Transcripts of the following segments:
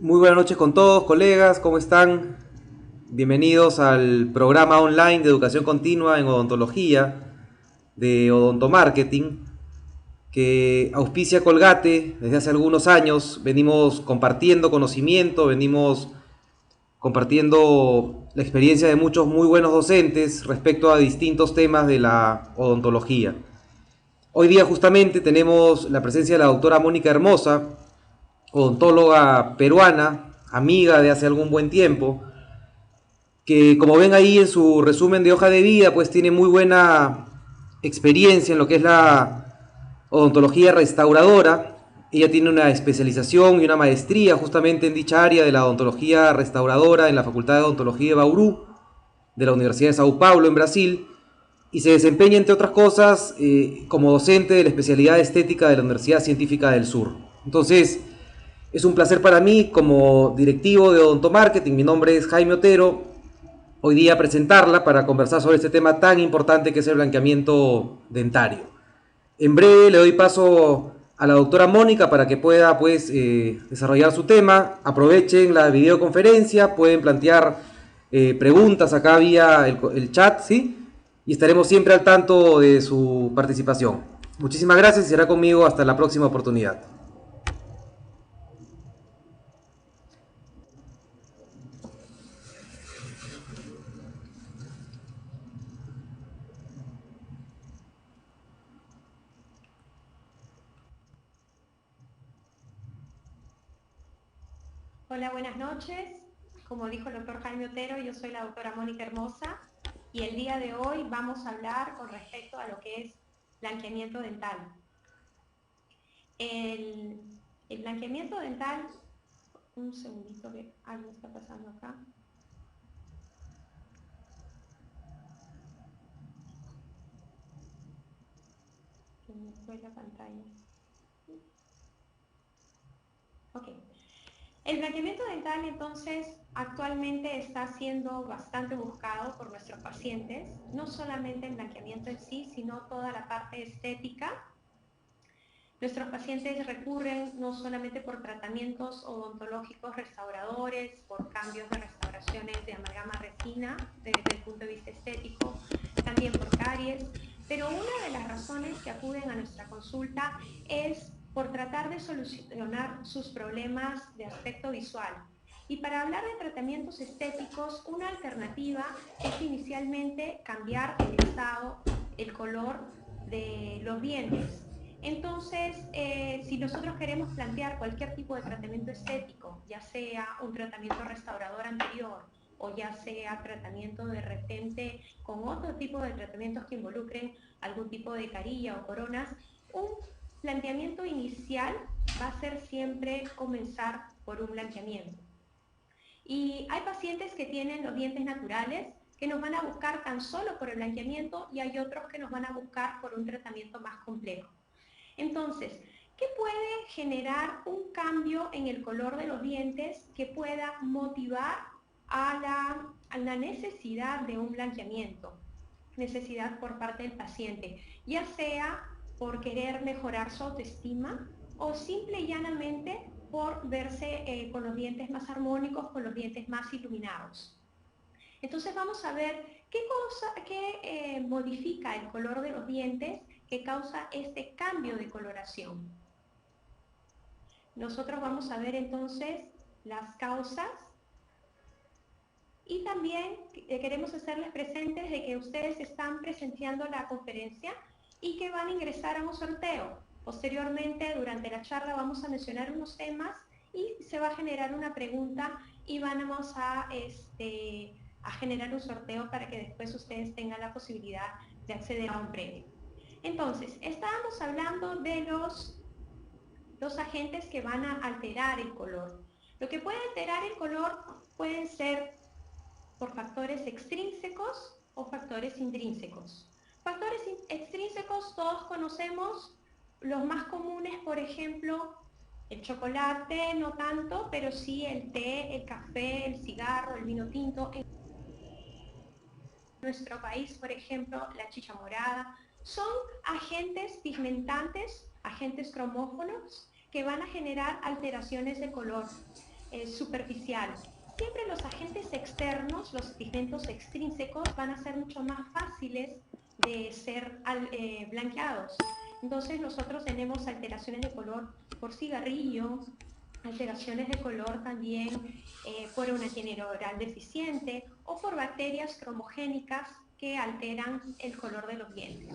Muy buenas noches con todos, colegas, ¿cómo están? Bienvenidos al programa online de educación continua en odontología de Odontomarketing, que auspicia Colgate desde hace algunos años. Venimos compartiendo conocimiento, venimos compartiendo la experiencia de muchos muy buenos docentes respecto a distintos temas de la odontología. Hoy día justamente tenemos la presencia de la doctora Mónica Hermosa, odontóloga peruana, amiga de hace algún buen tiempo, que como ven ahí en su resumen de hoja de vida, pues tiene muy buena experiencia en lo que es la odontología restauradora. Ella tiene una especialización y una maestría justamente en dicha área de la odontología restauradora en la Facultad de Odontología de Bauru, de la Universidad de Sao Paulo, en Brasil, y se desempeña, entre otras cosas, como docente de la especialidad de estética de la Universidad Científica del Sur. Entonces, es un placer para mí, como directivo de Odontomarketing, mi nombre es Jaime Otero, hoy día presentarla para conversar sobre este tema tan importante que es el blanqueamiento dentario. En breve le doy paso a la doctora Mónica para que pueda pues desarrollar su tema. Aprovechen la videoconferencia, pueden plantear preguntas acá vía el chat, ¿sí? Y estaremos siempre al tanto de su participación. Muchísimas gracias y será conmigo hasta la próxima oportunidad. Hola, buenas noches. Como dijo el doctor Jaime Otero, yo soy la doctora Mónica Hermosa y el día de hoy vamos a hablar con respecto a lo que es blanqueamiento dental. El, el blanqueamiento dental, un segundito que algo está pasando acá. Que me fue la pantalla. Ok. El blanqueamiento dental entonces actualmente está siendo bastante buscado por nuestros pacientes, no solamente el blanqueamiento en sí, sino toda la parte estética. Nuestros pacientes recurren no solamente por tratamientos odontológicos restauradores, por cambios de restauraciones de amalgama resina desde el punto de vista estético, también por caries, pero una de las razones que acuden a nuestra consulta es por tratar de solucionar sus problemas de aspecto visual. Y para hablar de tratamientos estéticos, una alternativa es inicialmente cambiar el estado, el color de los dientes. Entonces, si nosotros queremos plantear cualquier tipo de tratamiento estético, ya sea un tratamiento restaurador anterior o ya sea tratamiento de repente con otro tipo de tratamientos que involucren algún tipo de carilla o coronas, un planteamiento inicial va a ser siempre comenzar por un blanqueamiento. Y hay pacientes que tienen los dientes naturales que nos van a buscar tan solo por el blanqueamiento y hay otros que nos van a buscar por un tratamiento más complejo. Entonces, ¿qué puede generar un cambio en el color de los dientes que pueda motivar a la necesidad de un blanqueamiento? Necesidad por parte del paciente, ya sea por querer mejorar su autoestima o simple y llanamente por verse con los dientes más armónicos, con los dientes más iluminados. Entonces vamos a ver qué modifica el color de los dientes que causa este cambio de coloración. Nosotros vamos a ver entonces las causas y también queremos hacerles presentes de que ustedes están presenciando la conferencia y que van a ingresar a un sorteo. Posteriormente, durante la charla, vamos a mencionar unos temas y se va a generar una pregunta y vamos a generar un sorteo para que después ustedes tengan la posibilidad de acceder a un premio. Entonces, estábamos hablando de los agentes que van a alterar el color. Lo que puede alterar el color pueden ser por factores extrínsecos o factores intrínsecos. Factores extrínsecos todos conocemos, los más comunes, por ejemplo, el chocolate, no tanto, pero sí el té, el café, el cigarro, el vino tinto. En nuestro país, por ejemplo, la chicha morada, son agentes pigmentantes, agentes cromófonos, que van a generar alteraciones de color. superficial. Siempre los agentes externos, los pigmentos extrínsecos, van a ser mucho más fáciles de ser blanqueados. Entonces nosotros tenemos alteraciones de color por cigarrillo, alteraciones de color también por una higiene oral deficiente o por bacterias cromogénicas que alteran el color de los dientes.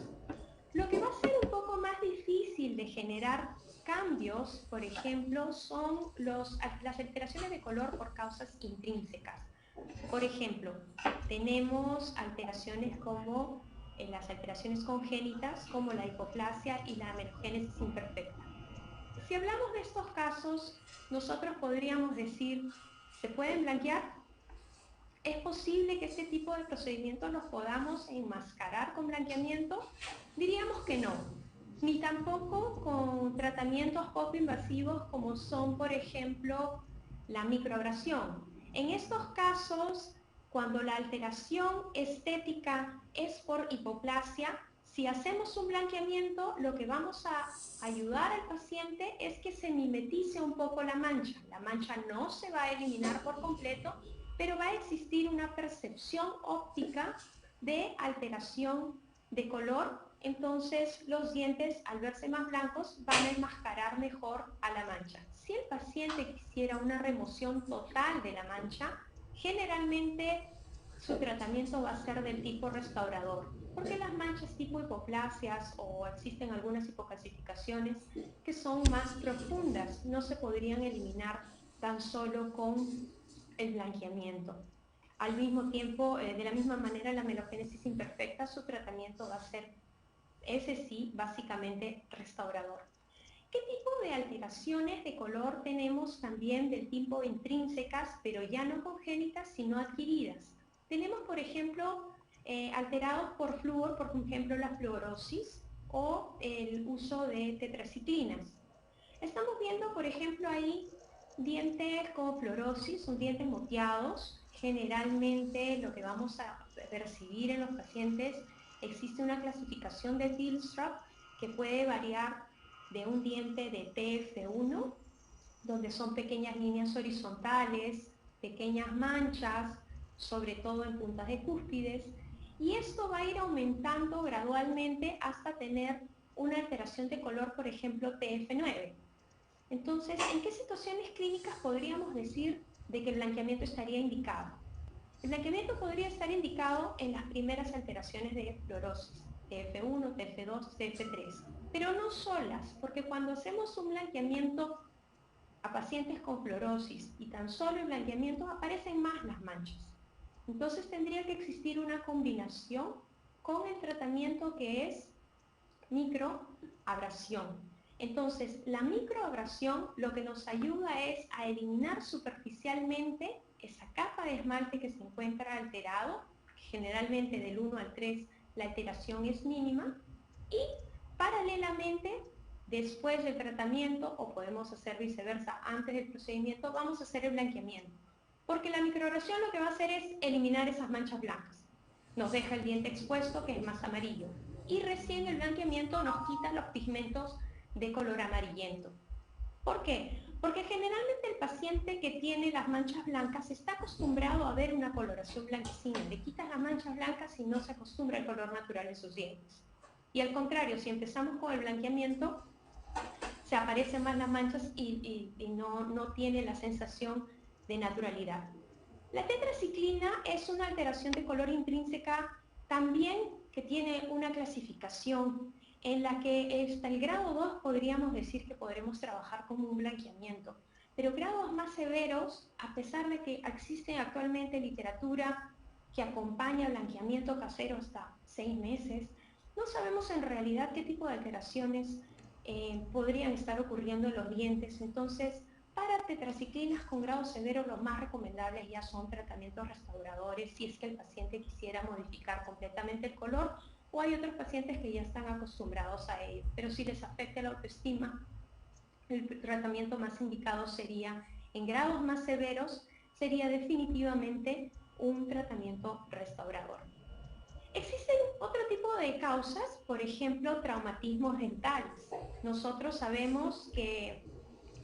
Lo que va a ser un poco más difícil de generar cambios, por ejemplo, son las alteraciones de color por causas intrínsecas. Por ejemplo, tenemos alteraciones como las alteraciones congénitas, como la hipoplasia y la amelogénesis imperfecta. Si hablamos de estos casos, nosotros podríamos decir, ¿se pueden blanquear? ¿Es posible que este tipo de procedimientos los podamos enmascarar con blanqueamiento? Diríamos que no, ni tampoco con tratamientos poco invasivos como son, por ejemplo, la microabrasión. En estos casos, cuando la alteración estética es por hipoplasia, si hacemos un blanqueamiento, lo que vamos a ayudar al paciente es que se mimetice un poco la mancha. La mancha no se va a eliminar por completo, pero va a existir una percepción óptica de alteración de color. Entonces los dientes, al verse más blancos, van a enmascarar mejor a la mancha. Si el paciente quisiera una remoción total de la mancha, generalmente su tratamiento va a ser del tipo restaurador, porque las manchas tipo hipoplasias o existen algunas hipocalcificaciones que son más profundas, no se podrían eliminar tan solo con el blanqueamiento. Al mismo tiempo, de la misma manera, la amelogénesis imperfecta, su tratamiento va a ser, ese sí, básicamente restaurador. ¿Qué tipo de alteraciones de color tenemos también del tipo intrínsecas, pero ya no congénitas, sino adquiridas? Tenemos, por ejemplo, alterados por flúor, por ejemplo, la fluorosis o el uso de tetraciclinas. Estamos viendo, por ejemplo, ahí dientes con fluorosis, son dientes moteados. Generalmente lo que vamos a percibir en los pacientes, existe una clasificación de Dilstrup que puede variar de un diente de TF1, donde son pequeñas líneas horizontales, pequeñas manchas, sobre todo en puntas de cúspides, y esto va a ir aumentando gradualmente hasta tener una alteración de color, por ejemplo, TF9. Entonces, ¿en qué situaciones clínicas podríamos decir de que el blanqueamiento estaría indicado? El blanqueamiento podría estar indicado en las primeras alteraciones de fluorosis, TF1, TF2, TF3, pero no solas, porque cuando hacemos un blanqueamiento a pacientes con fluorosis y tan solo el blanqueamiento aparecen más las manchas. Entonces tendría que existir una combinación con el tratamiento que es microabrasión. Entonces, la microabrasión lo que nos ayuda es a eliminar superficialmente esa capa de esmalte que se encuentra alterado, generalmente del 1 al 3 la alteración es mínima, y paralelamente, después del tratamiento, o podemos hacer viceversa, antes del procedimiento, vamos a hacer el blanqueamiento. Porque la microabrasión lo que va a hacer es eliminar esas manchas blancas. Nos deja el diente expuesto, que es más amarillo. Y recién el blanqueamiento nos quita los pigmentos de color amarillento. ¿Por qué? Porque generalmente el paciente que tiene las manchas blancas está acostumbrado a ver una coloración blanquecina. Le quitas las manchas blancas y no se acostumbra al color natural de sus dientes. Y al contrario, si empezamos con el blanqueamiento, se aparecen más las manchas y no tiene la sensación de naturalidad. La tetraciclina es una alteración de color intrínseca también que tiene una clasificación en la que hasta el grado 2 podríamos decir que podremos trabajar como un blanqueamiento. Pero grados más severos, a pesar de que existe actualmente literatura que acompaña blanqueamiento casero hasta 6 meses, no sabemos en realidad qué tipo de alteraciones podrían estar ocurriendo en los dientes. Entonces, para tetraciclinas con grado severo, los más recomendables ya son tratamientos restauradores si es que el paciente quisiera modificar completamente el color, o hay otros pacientes que ya están acostumbrados a ello. Pero si les afecta la autoestima, el tratamiento más indicado sería, en grados más severos, sería definitivamente un tratamiento restaurador. Existen otro tipo de causas, por ejemplo, traumatismos dentales. Nosotros sabemos que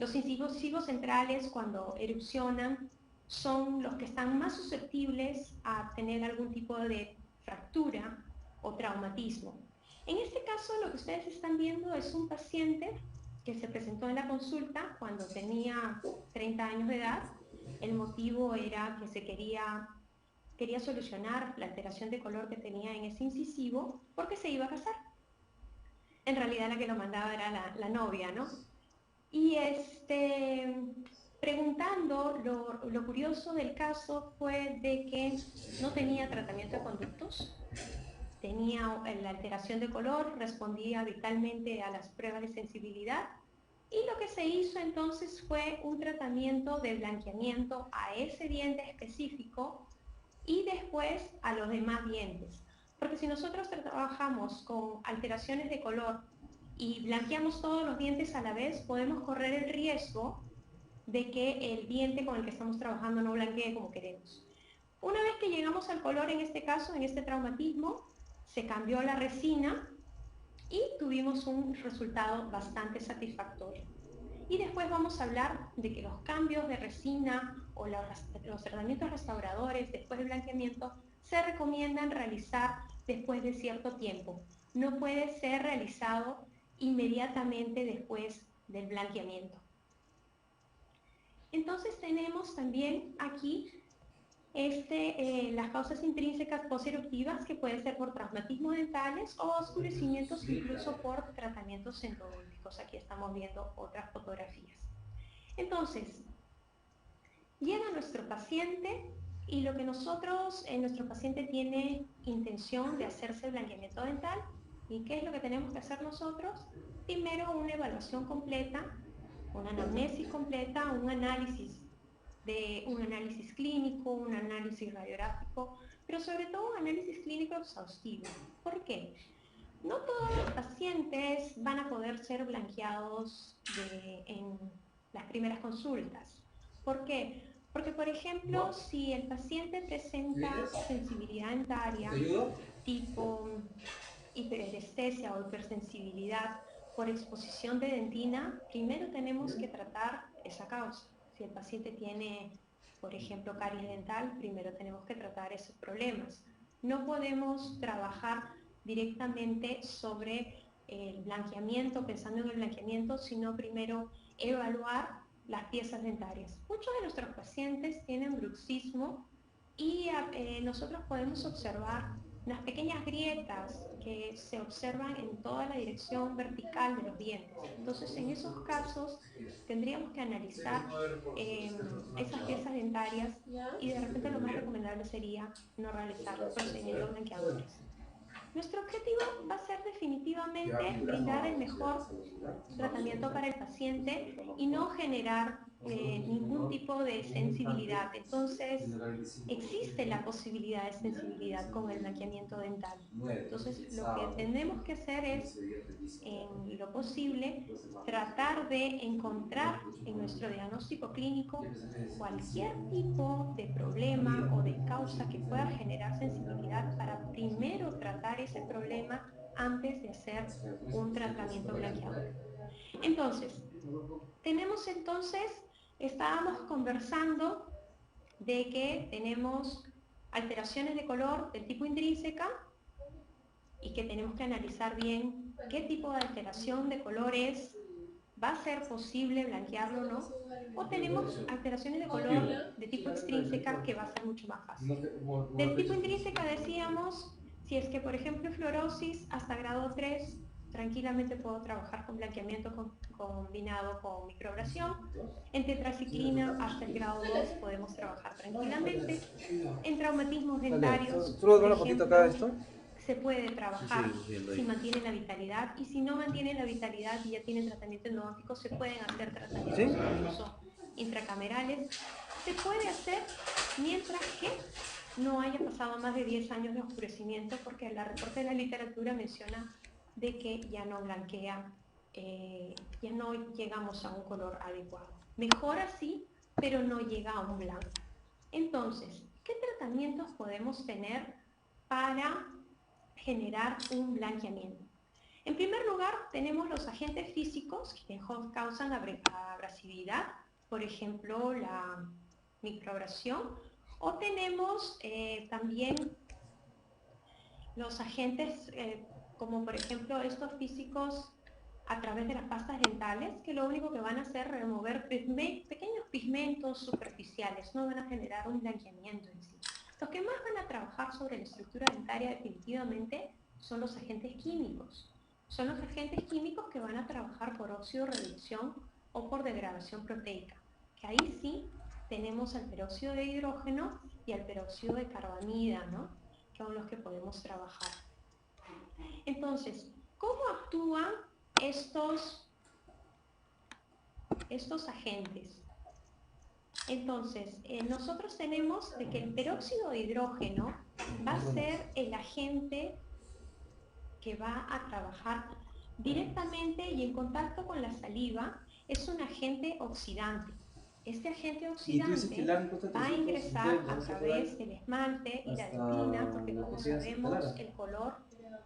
Los incisivos centrales, cuando erupcionan, son los que están más susceptibles a tener algún tipo de fractura o traumatismo. En este caso, lo que ustedes están viendo es un paciente que se presentó en la consulta cuando tenía 30 años de edad. El motivo era que quería solucionar la alteración de color que tenía en ese incisivo porque se iba a casar. En realidad la que lo mandaba era la novia, ¿no? Y preguntando, lo curioso del caso fue de que no tenía tratamiento de conductos, tenía la alteración de color, respondía vitalmente a las pruebas de sensibilidad, y lo que se hizo entonces fue un tratamiento de blanqueamiento a ese diente específico y después a los demás dientes. Porque si nosotros trabajamos con alteraciones de color y blanqueamos todos los dientes a la vez, podemos correr el riesgo de que el diente con el que estamos trabajando no blanquee como queremos. Una vez que llegamos al color, en este caso, en este traumatismo, se cambió la resina y tuvimos un resultado bastante satisfactorio. Y después vamos a hablar de que los cambios de resina o los tratamientos restauradores después del blanqueamiento se recomiendan realizar después de cierto tiempo. No puede ser realizado inmediatamente después del blanqueamiento. Entonces tenemos también aquí las causas intrínsecas posteruptivas, que pueden ser por traumatismos dentales o oscurecimientos incluso por tratamientos endodónticos. Aquí estamos viendo otras fotografías. Entonces, llega nuestro paciente y lo que nuestro paciente tiene intención de hacerse blanqueamiento dental. ¿Y qué es lo que tenemos que hacer nosotros? Primero, una evaluación completa, una anamnesis completa, un análisis clínico, un análisis radiográfico, pero sobre todo un análisis clínico exhaustivo. ¿Por qué? No todos los pacientes van a poder ser blanqueados en las primeras consultas. ¿Por qué? Porque, por ejemplo, si el paciente presenta sensibilidad dentaria tipo hiperestesia o hipersensibilidad por exposición de dentina, primero tenemos que tratar esa causa. Si el paciente tiene, por ejemplo, caries dental, primero tenemos que tratar esos problemas. No podemos trabajar directamente sobre el blanqueamiento, pensando en el blanqueamiento, sino primero evaluar las piezas dentarias. Muchos de nuestros pacientes tienen bruxismo y nosotros podemos observar unas pequeñas grietas que se observan en toda la dirección vertical de los dientes. Entonces, en esos casos, tendríamos que analizar esas piezas dentarias y de repente lo más recomendable sería no realizar procedimientos blanqueadores. Nuestro objetivo va a ser definitivamente brindar el mejor tratamiento para el paciente y no generar ningún tipo de sensibilidad. Entonces, existe la posibilidad de sensibilidad con el blanqueamiento dental. Entonces, lo que tenemos que hacer es, en lo posible, tratar de encontrar en nuestro diagnóstico clínico cualquier tipo de problema o de causa que pueda generar sensibilidad para primero tratar ese problema antes de hacer un tratamiento blanqueador. Entonces, estábamos conversando de que tenemos alteraciones de color del tipo intrínseca y que tenemos que analizar bien qué tipo de alteración de color es, va a ser posible blanquearlo o no, o tenemos alteraciones de color de tipo extrínseca que va a ser mucho más fácil. Del tipo intrínseca decíamos, si es que por ejemplo fluorosis hasta grado 3, tranquilamente puedo trabajar con blanqueamiento combinado con microabrasión. En tetraciclina hasta el grado 2 podemos trabajar tranquilamente. En traumatismos dentarios, por ejemplo, se puede trabajar si mantiene la vitalidad, y si no mantiene la vitalidad y ya tiene tratamiento endodóntico, se pueden hacer tratamientos incluso intracamerales. Se puede hacer mientras que no haya pasado más de 10 años de oscurecimiento, porque el reporte de la literatura menciona de que ya no blanquea, ya no llegamos a un color adecuado. Mejor así, pero no llega a un blanco. Entonces, ¿qué tratamientos podemos tener para generar un blanqueamiento? En primer lugar, tenemos los agentes físicos que causan abrasividad, por ejemplo, la microabrasión, o tenemos también los agentes como por ejemplo estos físicos a través de las pastas dentales, que lo único que van a hacer es remover pequeños pigmentos superficiales, no van a generar un blanqueamiento en sí. Los que más van a trabajar sobre la estructura dentaria definitivamente son los agentes químicos. Son los agentes químicos que van a trabajar por óxido reducción o por degradación proteica, que ahí sí tenemos al peróxido de hidrógeno y al peróxido de carbamida, ¿no? Que son los que podemos trabajar. Entonces, ¿cómo actúan estos agentes? Entonces, nosotros tenemos de que el peróxido de hidrógeno va a ser el agente que va a trabajar directamente y en contacto con la saliva. Es un agente oxidante. Este agente oxidante va a ingresar a través del esmalte y la dentina, porque como sabemos el color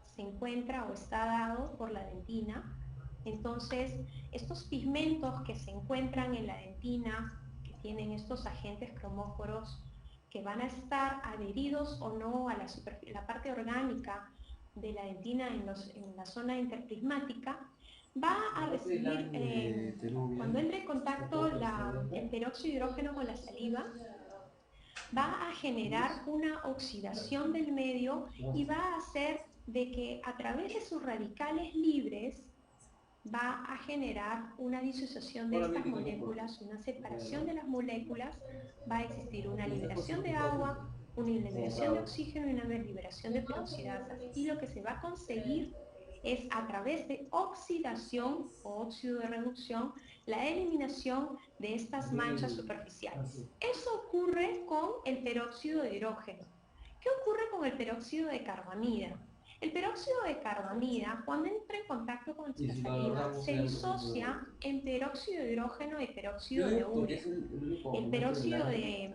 se encuentra o está dado por la dentina. Entonces, estos pigmentos que se encuentran en la dentina, que tienen estos agentes cromóforos, que van a estar adheridos o no a la parte orgánica de la dentina en la zona interprismática, va a recibir, cuando entre en contacto el peróxido de hidrógeno con la saliva, va a generar una oxidación del medio y va a hacer de que a través de sus radicales libres va a generar una disociación de estas moléculas, una separación de las moléculas, va a existir una liberación de agua, una liberación de oxígeno y una liberación de peroxidasas. Y lo que se va a conseguir es a través de oxidación o óxido de reducción, la eliminación de estas manchas superficiales. Eso ocurre con el peróxido de hidrógeno. ¿Qué ocurre con el peróxido de carbamida? El peróxido de carbamida, cuando entra en contacto con la saliva, se disocia en peróxido de hidrógeno y peróxido de urea. El peróxido de...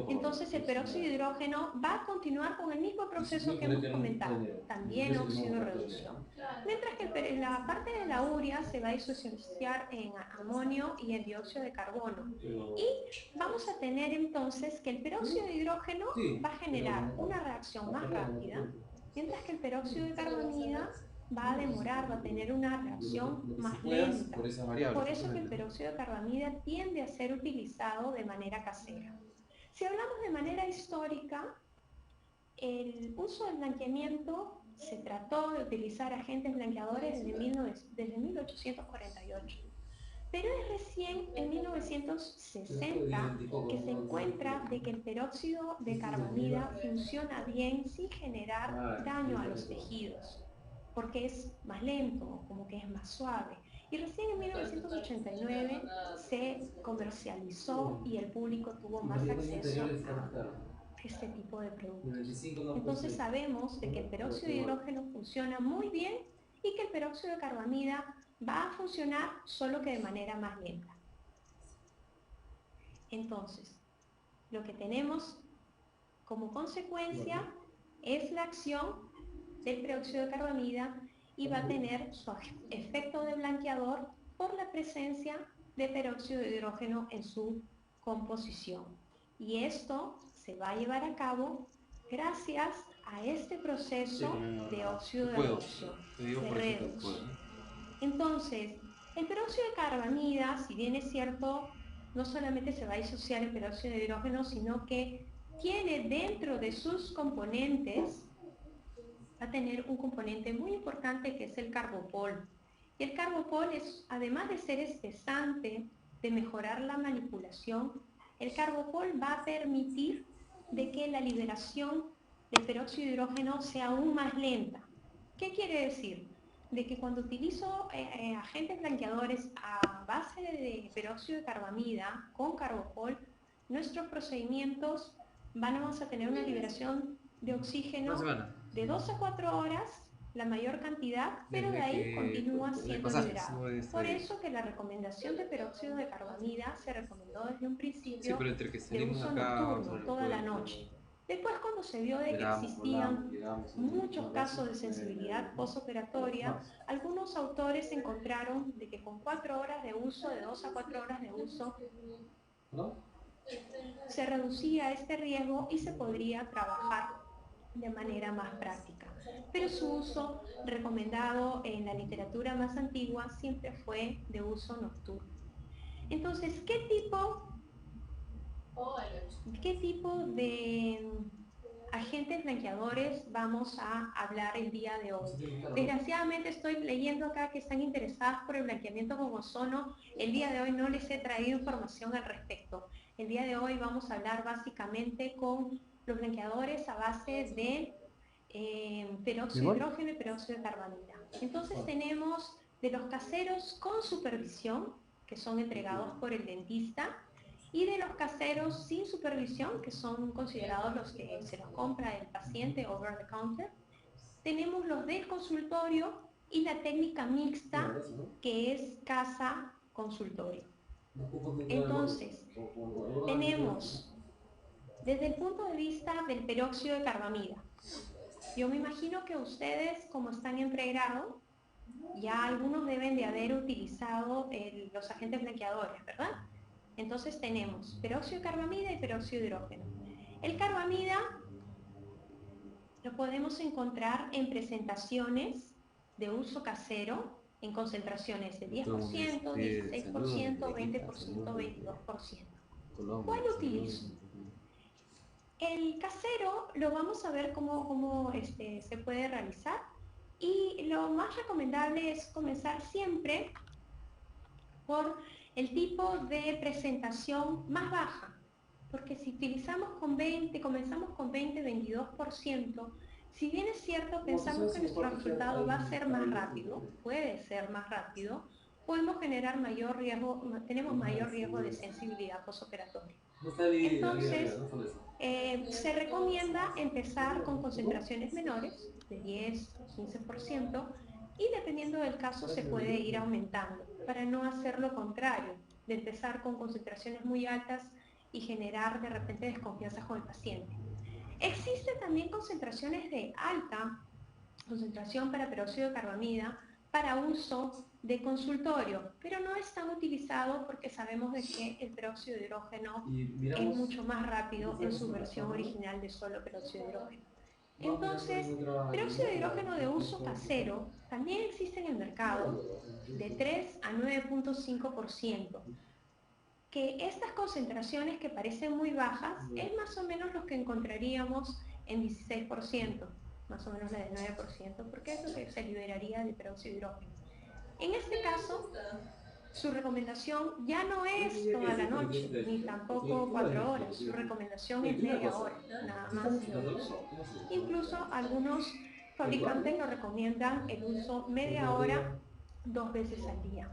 Entonces el peróxido de hidrógeno va a continuar con el mismo proceso que hemos comentado, también óxido de reducción. Mientras que la parte de la urea se va a disociar en amonio y en dióxido de carbono. Y vamos a tener entonces que el peróxido de hidrógeno va a generar una reacción más rápida, mientras que el peróxido de carbamida va a demorar, va a tener una reacción más lenta. Por eso que el peróxido de carbamida tiende a ser utilizado de manera casera. Si hablamos de manera histórica, el uso del blanqueamiento se trató de utilizar agentes blanqueadores desde 1848. Pero es recién en 1960 que se encuentra de que el peróxido de carbamida funciona bien sin generar daño a los tejidos, porque es más lento, como que es más suave. Y recién en 1989 se comercializó y el público tuvo más acceso a este tipo de productos. Entonces sabemos de que el peróxido de hidrógeno funciona muy bien y que el peróxido de carbamida va a funcionar solo que de manera más lenta. Entonces, lo que tenemos como consecuencia es la acción del peróxido de carbamida y va a tener su efecto de blanqueador por la presencia de peróxido de hidrógeno en su composición. Y esto se va a llevar a cabo gracias a este proceso de óxido de reducción, de redox. Entonces, el peróxido de carbamida, si bien es cierto, no solamente se va a disociar el peróxido de hidrógeno, sino que tiene dentro de sus componentes, va a tener un componente muy importante que es el carbopol. Y el carbopol es, además de ser espesante, de mejorar la manipulación, el carbopol va a permitir de que la liberación del peróxido de hidrógeno sea aún más lenta. ¿Qué quiere decir? De que cuando utilizo agentes blanqueadores a base de peróxido de carbamida con carbopol, nuestros procedimientos vamos a tener una liberación de oxígeno de 2 a 4 horas, la mayor cantidad, pero de ahí continúa siendo liberado. Por eso que la recomendación de peróxido de carbamida se recomendó desde un principio de uso nocturno, toda la noche. Después, cuando se vio de que existían muchos casos de sensibilidad postoperatoria, algunos autores encontraron de que con 4 horas de uso, de 2 a 4 horas de uso, se reducía este riesgo y se podría trabajar de manera más práctica. Pero su uso recomendado en la literatura más antigua siempre fue de uso nocturno. Entonces, ¿qué tipo de agentes blanqueadores vamos a hablar el día de hoy? Desgraciadamente estoy leyendo acá que están interesadas por el blanqueamiento con ozono. El día de hoy no les he traído información al respecto. El día de hoy vamos a hablar básicamente con los blanqueadores a base de peróxido de hidrógeno y peróxido de carbamida. Entonces tenemos de los caseros con supervisión, que son entregados por el dentista, y de los caseros sin supervisión, que son considerados los que se los compra el paciente over the counter. Tenemos los del consultorio y la técnica mixta, que es casa-consultorio. Entonces, tenemos desde el punto de vista del peróxido de carbamida. Yo me imagino que ustedes, como están en pregrado, ya algunos deben de haber utilizado los agentes blanqueadores, ¿verdad? Entonces tenemos peróxido de carbamida y peróxido de hidrógeno. El carbamida lo podemos encontrar en presentaciones de uso casero, en concentraciones de 10%, 16%, 20%, 22%. ¿Cuál utilizo? El casero lo vamos a ver cómo se puede realizar, y lo más recomendable es comenzar siempre por el tipo de presentación más baja, porque si utilizamos con 20, comenzamos con 20, 22%, si bien es cierto, pensamos que nuestro resultado va a ser más rápido, puede ser más rápido, podemos generar mayor riesgo, tenemos mayor riesgo de sensibilidad postoperatoria. Entonces, se recomienda empezar con concentraciones menores, de 10 o 15%, y dependiendo del caso se puede ir aumentando, para no hacer lo contrario, de empezar con concentraciones muy altas y generar de repente desconfianza con el paciente. Existen también concentraciones de alta concentración para peróxido de carbamida para uso de consultorio, pero no es tan utilizado porque sabemos de que el peróxido de hidrógeno es mucho más rápido en su versión original de solo peróxido de hidrógeno. Entonces, peróxido de hidrógeno de uso casero también existe en el mercado de 3 a 9.5%, que estas concentraciones que parecen muy bajas es más o menos lo que encontraríamos en 16%, más o menos la del 9%, porque es lo que se liberaría de peróxido de hidrógeno. En este caso, su recomendación ya no es toda la noche, ni tampoco 4 horas, su recomendación es media hora, nada más de uso. Incluso algunos fabricantes lo recomiendan el uso media hora 2 veces al día.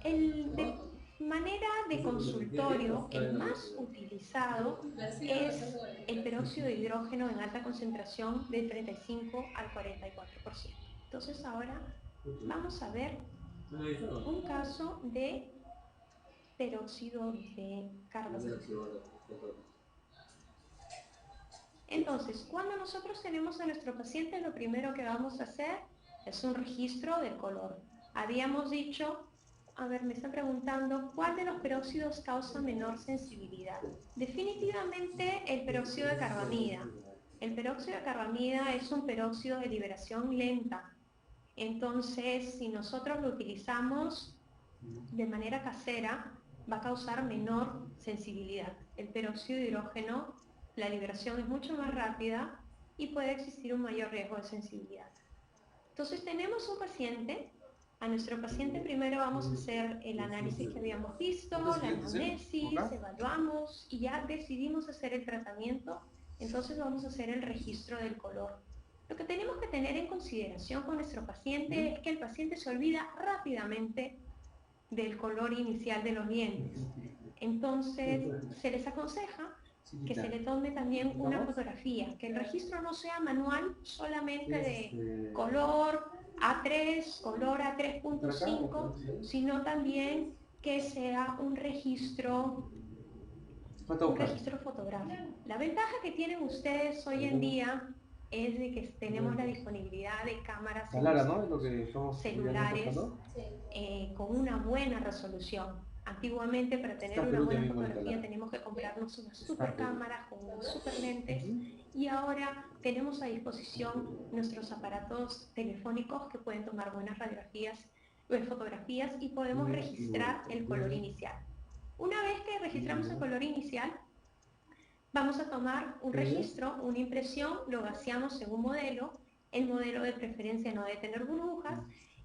De manera de consultorio, el más utilizado es el peróxido de hidrógeno en alta concentración del 35 al 44%. Entonces ahora vamos a ver un caso de peróxido de carbono. Entonces, cuando nosotros tenemos a nuestro paciente, lo primero que vamos a hacer es un registro del color. Habíamos dicho, a ver, me están preguntando, ¿cuál de los peróxidos causa menor sensibilidad? Definitivamente el peróxido de carbamida. El peróxido de carbamida es un peróxido de liberación lenta. Entonces, si nosotros lo utilizamos de manera casera, va a causar menor sensibilidad. El peróxido de hidrógeno, la liberación es mucho más rápida y puede existir un mayor riesgo de sensibilidad. Entonces tenemos un paciente. A nuestro paciente primero vamos a hacer el análisis que habíamos visto, la anamnesis, evaluamos y ya decidimos hacer el tratamiento. Entonces vamos a hacer el registro del color. Lo que tenemos que tener en consideración con nuestro paciente es que el paciente se olvida rápidamente del color inicial de los dientes. Entonces, se les aconseja que se le tome también una fotografía, que el registro no sea manual, solamente de color A3, color A3.5, sino también que sea un registro un registro fotográfico. La ventaja que tienen ustedes hoy en día es de que tenemos la disponibilidad de cámaras celulares con una buena resolución. Antiguamente, para tener una buena fotografía tenemos que comprarnos unas super cámaras con unos super lentes, y ahora tenemos a disposición nuestros aparatos telefónicos que pueden tomar buenas fotografías, y podemos registrar el color inicial. Una vez que registramos el color inicial, vamos a tomar un registro, una impresión, lo vaciamos en un modelo, el modelo de preferencia no debe tener burbujas,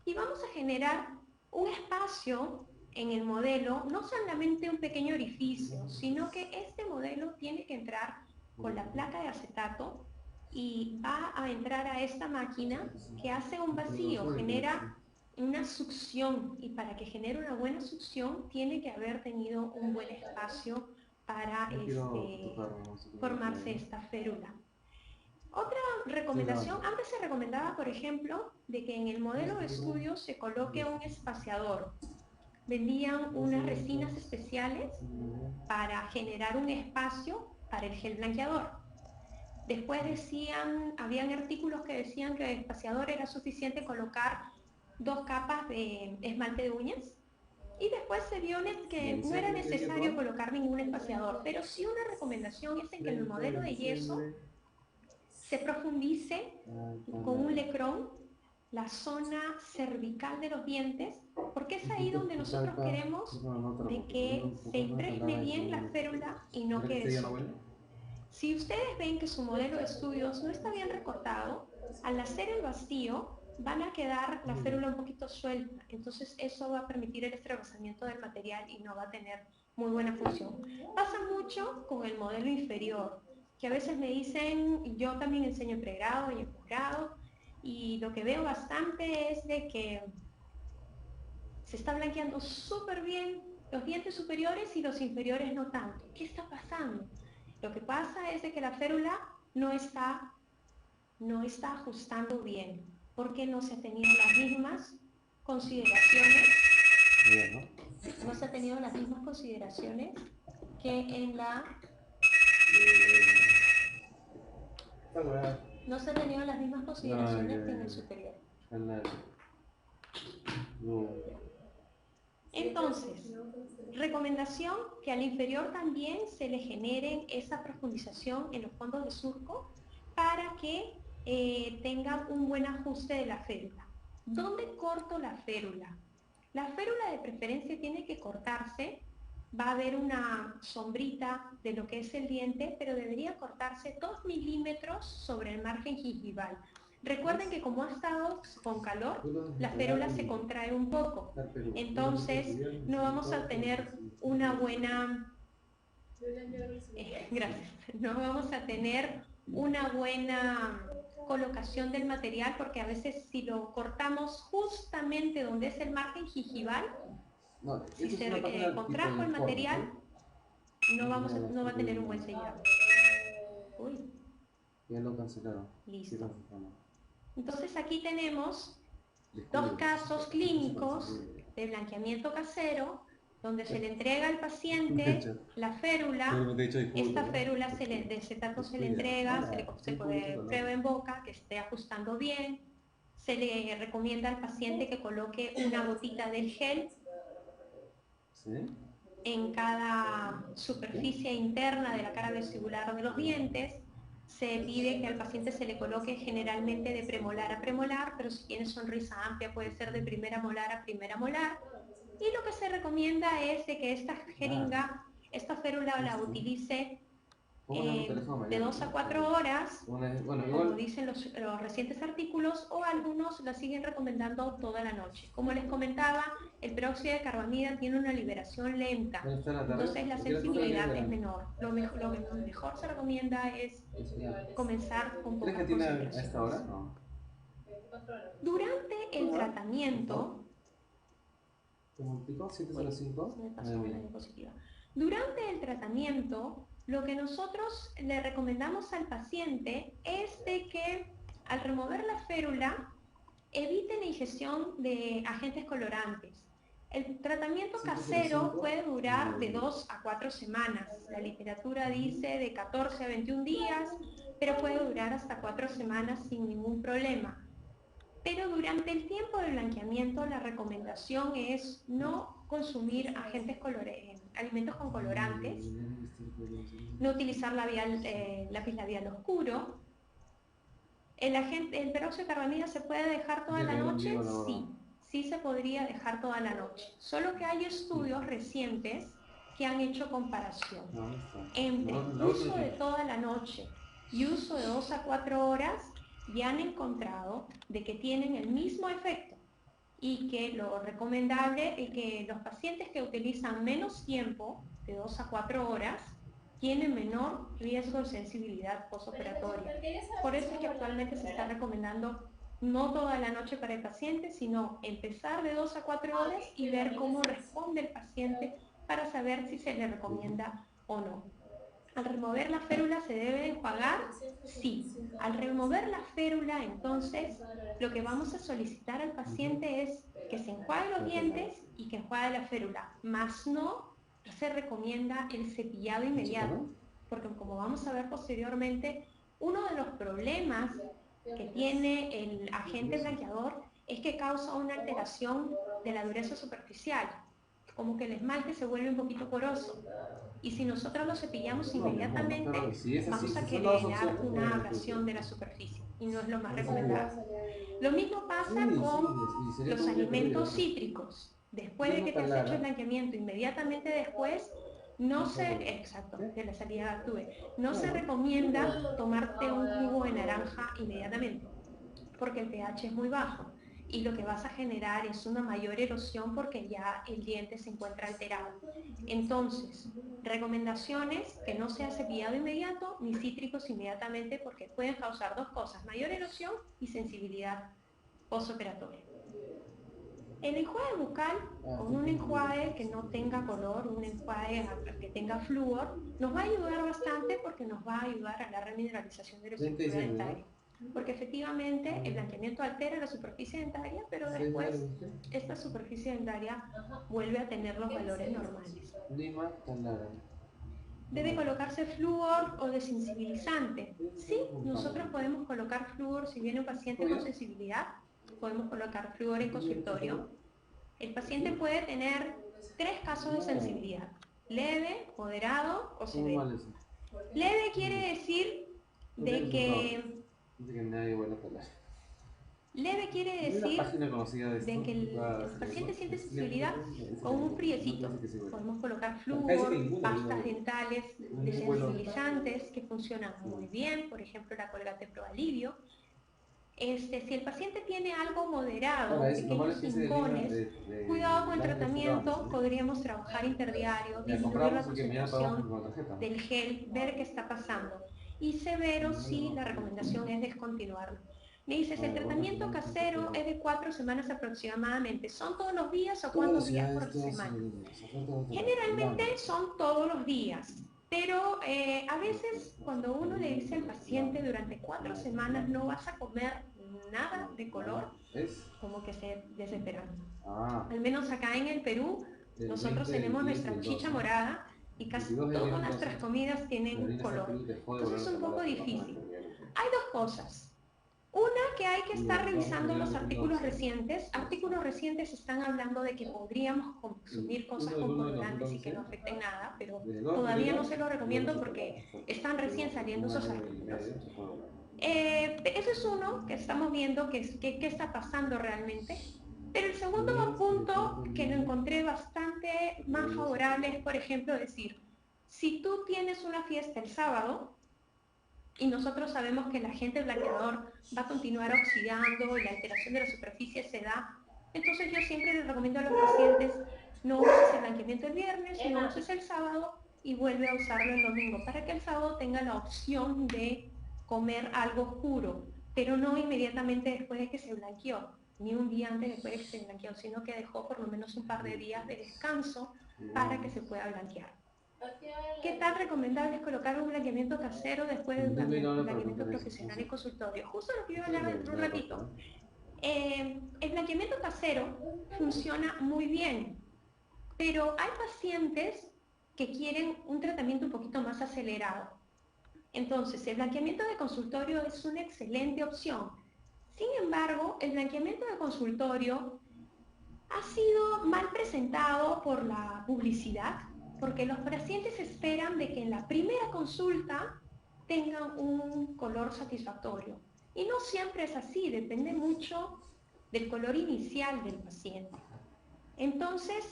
y vamos a generar un espacio en el modelo, no solamente un pequeño orificio, sino que este modelo tiene que entrar con la placa de acetato y va a entrar a esta máquina que hace un vacío, genera una succión, y para que genere una buena succión tiene que haber tenido un buen espacio para formarse esta férula. Otra recomendación, antes se recomendaba, por ejemplo, de que en el modelo de estudio se coloque un espaciador. Vendían unas resinas especiales para generar un espacio para el gel blanqueador. Después habían artículos que decían que el espaciador era suficiente colocar 2 capas de esmalte de uñas, y después se vio que no era necesario colocar ningún espaciador, pero sí una recomendación es en que en el modelo de yeso se profundice con un lecrón la zona cervical de los dientes, porque es ahí donde nosotros queremos de que se impregne bien la férula y no quede suelta. Si ustedes ven que su modelo de estudios no está bien recortado, al hacer el vacío van a quedar la férula un poquito suelta, entonces eso va a permitir el extravasamiento del material y no va a tener muy buena función. Pasa mucho con el modelo inferior, que a veces me dicen, yo también enseño en pregrado y en posgrado, y lo que veo bastante es de que se está blanqueando súper bien los dientes superiores y los inferiores no tanto. ¿Qué está pasando? Lo que pasa es de que la férula no está ajustando bien, porque no se han tenido las mismas consideraciones, no se han tenido las mismas consideraciones que en la... No se han tenido las mismas consideraciones que en el superior. Entonces, recomendación que al inferior también se le genere esa profundización en los fondos de surco para que tengan un buen ajuste de la férula. ¿Dónde corto la férula? La férula de preferencia tiene que cortarse, va a haber una sombrita de lo que es el diente, pero debería cortarse 2 milímetros sobre el margen gingival. Recuerden que como ha estado con calor, la férula se contrae un poco, entonces no vamos a tener una buena... gracias. No vamos a tener una buena colocación del material, porque a veces si lo cortamos justamente donde es el margen gingival, si se contrajo el material, no va a tener un buen sellado. Uy. Ya lo cancelaron. Listo. Entonces aquí tenemos 2 casos clínicos de blanqueamiento casero, donde se le entrega al paciente la férula. Esta férula de acetato se le entrega, se prueba en boca, que esté ajustando bien. Se le recomienda al paciente que coloque una gotita del gel en cada superficie interna de la cara vestibular de los dientes. Se pide que al paciente se le coloque generalmente de premolar a premolar, pero si tiene sonrisa amplia puede ser de primera molar a primera molar. Y lo que se recomienda es de que esta jeringa, esta férula la utilice de 2 a 4 horas, como dicen los recientes artículos, o algunos la siguen recomendando toda la noche. Como les comentaba, el peróxido de carbamida tiene una liberación lenta, entonces la sensibilidad es menor. Lo mejor se recomienda es comenzar con poca concentración. Durante el tratamiento, durante el tratamiento, lo que nosotros le recomendamos al paciente es de que al remover la férula evite la ingestión de agentes colorantes. El tratamiento casero puede durar de 2 a 4 semanas. La literatura dice de 14 a 21 días, pero puede durar hasta 4 semanas sin ningún problema. Pero durante el tiempo del blanqueamiento la recomendación es no consumir alimentos con colorantes, no utilizar lápiz labial oscuro. ¿El peróxido de carbamida se puede dejar toda la noche? Sí se podría dejar toda la noche. Solo que hay estudios recientes que han hecho comparación entre uso de toda la noche y uso de 2 a 4 horas, y han encontrado de que tienen el mismo efecto y que lo recomendable es que los pacientes que utilizan menos tiempo, de 2 a 4 horas, tienen menor riesgo de sensibilidad postoperatoria. Por eso es que actualmente se está recomendando no toda la noche para el paciente, sino empezar de 2 a 4 horas y ver cómo responde el paciente para saber si se le recomienda o no. ¿Al remover la férula se debe enjuagar? Sí. Al remover la férula, entonces, lo que vamos a solicitar al paciente es que se enjuague los dientes y que enjuague la férula, más no se recomienda el cepillado inmediato, porque como vamos a ver posteriormente, uno de los problemas que tiene el agente blanqueador es que causa una alteración de la dureza superficial, como que el esmalte se vuelve un poquito poroso. Y si nosotros lo cepillamos inmediatamente, vamos a generar una abrasión de la superficie y no es lo más recomendable. Lo mismo pasa con los alimentos cítricos. Después de que te has hecho el blanqueamiento, inmediatamente después, de la salida de Actúe, no se recomienda tomarte un jugo de naranja inmediatamente, porque el pH es muy bajo. Y lo que vas a generar es una mayor erosión porque ya el diente se encuentra alterado. Entonces, recomendaciones que no sea cepillado inmediato ni cítricos inmediatamente porque pueden causar dos cosas, mayor erosión y sensibilidad postoperatoria. El enjuague bucal, con un enjuague que no tenga color, un enjuague que tenga flúor, nos va a ayudar bastante porque nos va a ayudar a la remineralización de la estructura dentaria. Porque efectivamente el blanqueamiento altera la superficie dentaria, pero después esta superficie dentaria vuelve a tener los valores normales. ¿Debe colocarse flúor o desensibilizante? Sí, nosotros podemos colocar flúor si viene un paciente con sensibilidad, podemos colocar flúor en consultorio. El paciente puede tener 3 casos de sensibilidad: leve, moderado o severo. Leve quiere decir de que leve quiere decir de que el paciente siente sensibilidad con un friecito. Podemos colocar flúor, pastas dentales desensibilizantes que funcionan muy bien, por ejemplo la Colgate Pro Alivio. Si el paciente tiene algo moderado, pequeños hincones, cuidado con el tratamiento, podríamos trabajar interdiario, disminuir la concentración del gel, ver qué está pasando. Y severo, sí, la recomendación es descontinuarlo. Me dices, el tratamiento casero es de 4 semanas aproximadamente. ¿Son todos los días o cuántos días por semana? Generalmente son todos los días. Pero a veces cuando uno le dice al paciente durante 4 semanas no vas a comer nada de color, como que se desesperan. Al menos acá en el Perú, nosotros tenemos nuestra chicha morada y casi todas nuestras comidas tienen color. Entonces es un poco difícil. Hay dos cosas. Una, que hay que estar revisando los artículos recientes. Artículos recientes están hablando de que podríamos consumir cosas con colorantes y que no afecten nada, pero todavía no se lo recomiendo porque están recién saliendo esos artículos. Eso es uno que estamos viendo qué está pasando realmente. Pero el segundo punto que lo encontré bastante más favorable es, por ejemplo, decir, si tú tienes una fiesta el sábado, y nosotros sabemos que el agente blanqueador va a continuar oxidando y la alteración de la superficie se da, entonces yo siempre les recomiendo a los pacientes no uses el blanqueamiento el viernes, sino uses el sábado y vuelve a usarlo el domingo, para que el sábado tenga la opción de comer algo oscuro, pero no inmediatamente después de que se blanqueó, ni un día antes después de que se blanqueó, sino que dejó por lo menos un par de días de descanso para que se pueda blanquear. ¿Qué tan recomendable es colocar un blanqueamiento casero después de un blanqueamiento profesional en consultorio? Justo lo que iba a hablar dentro de un ratito. El blanqueamiento casero funciona muy bien pero hay pacientes que quieren un tratamiento un poquito más acelerado. Entonces, el blanqueamiento de consultorio es una excelente opción. Sin embargo, el blanqueamiento de consultorio ha sido mal presentado por la publicidad, porque los pacientes esperan de que en la primera consulta tengan un color satisfactorio. Y no siempre es así, depende mucho del color inicial del paciente. Entonces,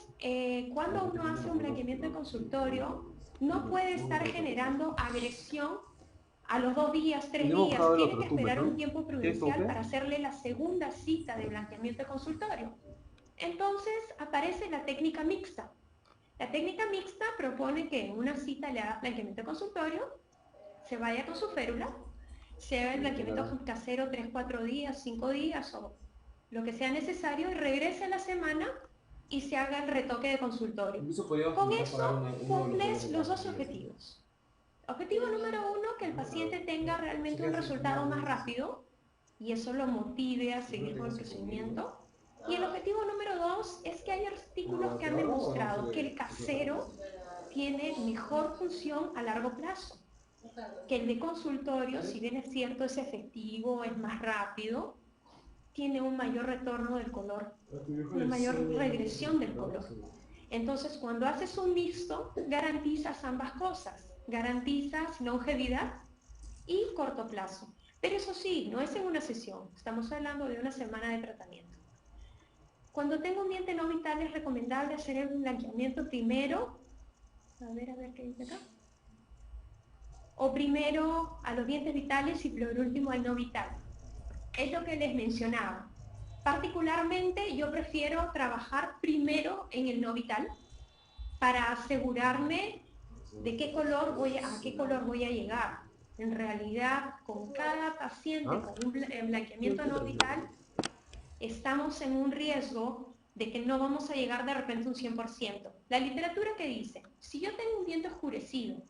cuando uno hace un blanqueamiento de consultorio, no puede estar generando agresión a los 2 días, 3 días, tiene que esperar un tiempo prudencial para hacerle la segunda cita de blanqueamiento de consultorio. Entonces aparece la técnica mixta. La técnica mixta propone que en una cita le haga blanqueamiento de consultorio, se vaya con su férula, se haga el blanqueamiento casero 3, 4 días, 5 días o lo que sea necesario y regrese a la semana y se haga el retoque de consultorio. Con eso cumples los 2 objetivos. Objetivo número 1, que el paciente tenga realmente un resultado más rápido y eso lo motive a seguir con el procedimiento. Y el objetivo número 2 es que hay artículos que han demostrado que el casero tiene mejor función a largo plazo. Que el de consultorio, si bien es cierto, es efectivo, es más rápido, tiene un mayor retorno del color, una mayor regresión del color. Entonces, cuando haces un mixto, garantizas ambas cosas. Garantizas longevidad y corto plazo. Pero eso sí, no es en una sesión, estamos hablando de una semana de tratamiento. Cuando tengo un diente no vital es recomendable hacer el blanqueamiento primero, a ver qué dice acá, o primero a los dientes vitales y por último al no vital. Es lo que les mencionaba. Particularmente yo prefiero trabajar primero en el no vital para asegurarme de qué color a qué color voy a llegar. En realidad, con cada paciente con un blanqueamiento no vital, estamos en un riesgo de que no vamos a llegar de repente a un 100%. La literatura que dice, si yo tengo un diente oscurecido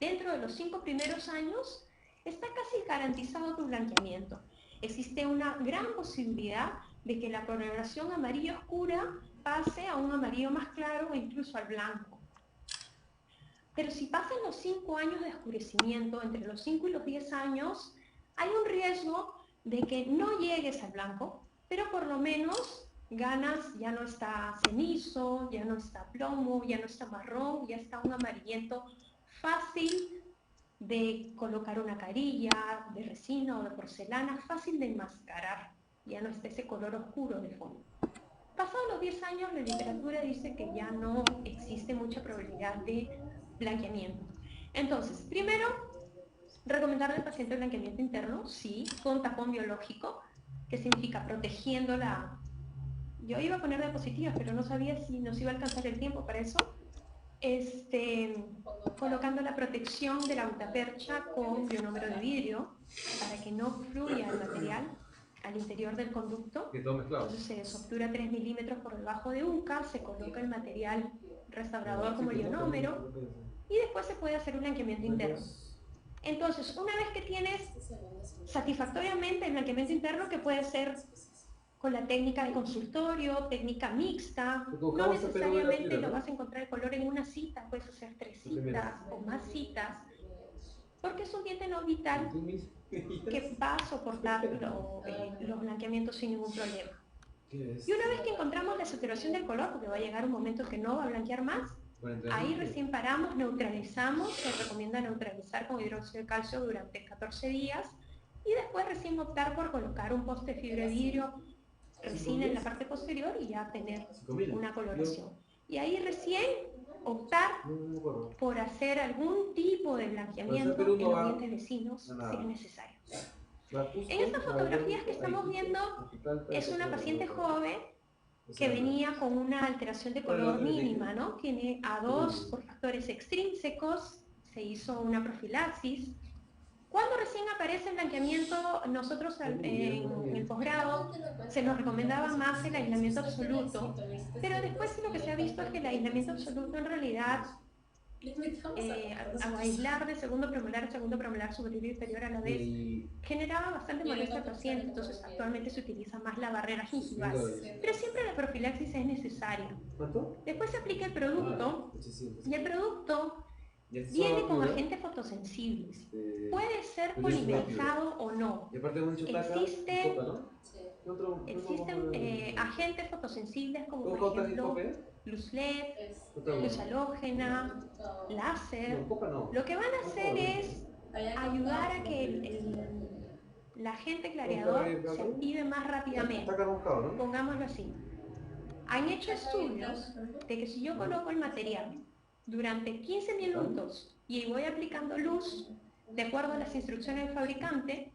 dentro de los 5 primeros años, está casi garantizado tu blanqueamiento. Existe una gran posibilidad de que la coloración amarilla oscura pase a un amarillo más claro o incluso al blanco. Pero si pasan los 5 años de oscurecimiento, entre los 5 y los 10 años, hay un riesgo de que no llegues al blanco, pero por lo menos ganas, ya no está cenizo, ya no está plomo, ya no está marrón, ya está un amarillento fácil de colocar una carilla de resina o de porcelana, fácil de enmascarar, ya no está ese color oscuro de fondo. Pasados los 10 años, la literatura dice que ya no existe mucha probabilidad de blanqueamiento. Entonces, primero, recomendarle al paciente el blanqueamiento interno, sí, con tapón biológico, que significa protegiendo la... Yo iba a poner diapositivas, pero no sabía si nos iba a alcanzar el tiempo para eso. Colocando la protección de la gutapercha con bionómero de vidrio para que no fluya el material al interior del conducto. Entonces se desobtura 3 milímetros por debajo de UCA, se coloca el material restaurador como el ionómero y después se puede hacer un blanqueamiento interno. Entonces, una vez que tienes satisfactoriamente el blanqueamiento interno, que puede ser con la técnica de consultorio, técnica mixta, no necesariamente lo vas a encontrar el color en una cita, puedes hacer 3 citas o más citas, porque es un diente no vital que va a soportar los blanqueamientos sin ningún problema. Y una vez que encontramos la saturación del color, porque va a llegar un momento que no va a blanquear más, ahí recién paramos, neutralizamos, se recomienda neutralizar con hidróxido de calcio durante 14 días y después recién optar por colocar un poste de fibra de vidrio, resina en la parte posterior y ya tener una coloración. Y ahí recién optar por hacer algún tipo de blanqueamiento en los dientes vecinos si es necesario. En estas fotografías que estamos viendo es una paciente joven que venía con una alteración de color mínima, ¿no? Tiene A2 por factores extrínsecos, se hizo una profilaxis. Cuando recién aparece el blanqueamiento, nosotros en el posgrado se nos recomendaba más el aislamiento absoluto, pero después lo que se ha visto es que el aislamiento absoluto en realidad aislar de segundo premolar superior y inferior a la vez, generaba bastante molestia al paciente, entonces actualmente se utiliza más la barrera gingival, pero siempre la profilaxis es necesaria. ¿Cuánto? Después se aplica el producto, 800. y el producto ¿Y esto viene solo con pura? agentes fotosensibles. Puede ser Pues es una polimerizado o no. Y aparte hemos dicho placa Existen- y copa, ¿no? ¿Qué otro? Existen agentes fotosensibles como ¿Cómo por copa y ejemplo copa? luz LED, Otra luz cosa. halógena, láser. No, copa no. Lo que van a hacer es ayudar a que la agente clareador se active más rápidamente. Está acá buscado, ¿no? Pongámoslo así. Han hecho estudios de que si yo coloco el material durante 15 minutos y voy aplicando luz de acuerdo a las instrucciones del fabricante,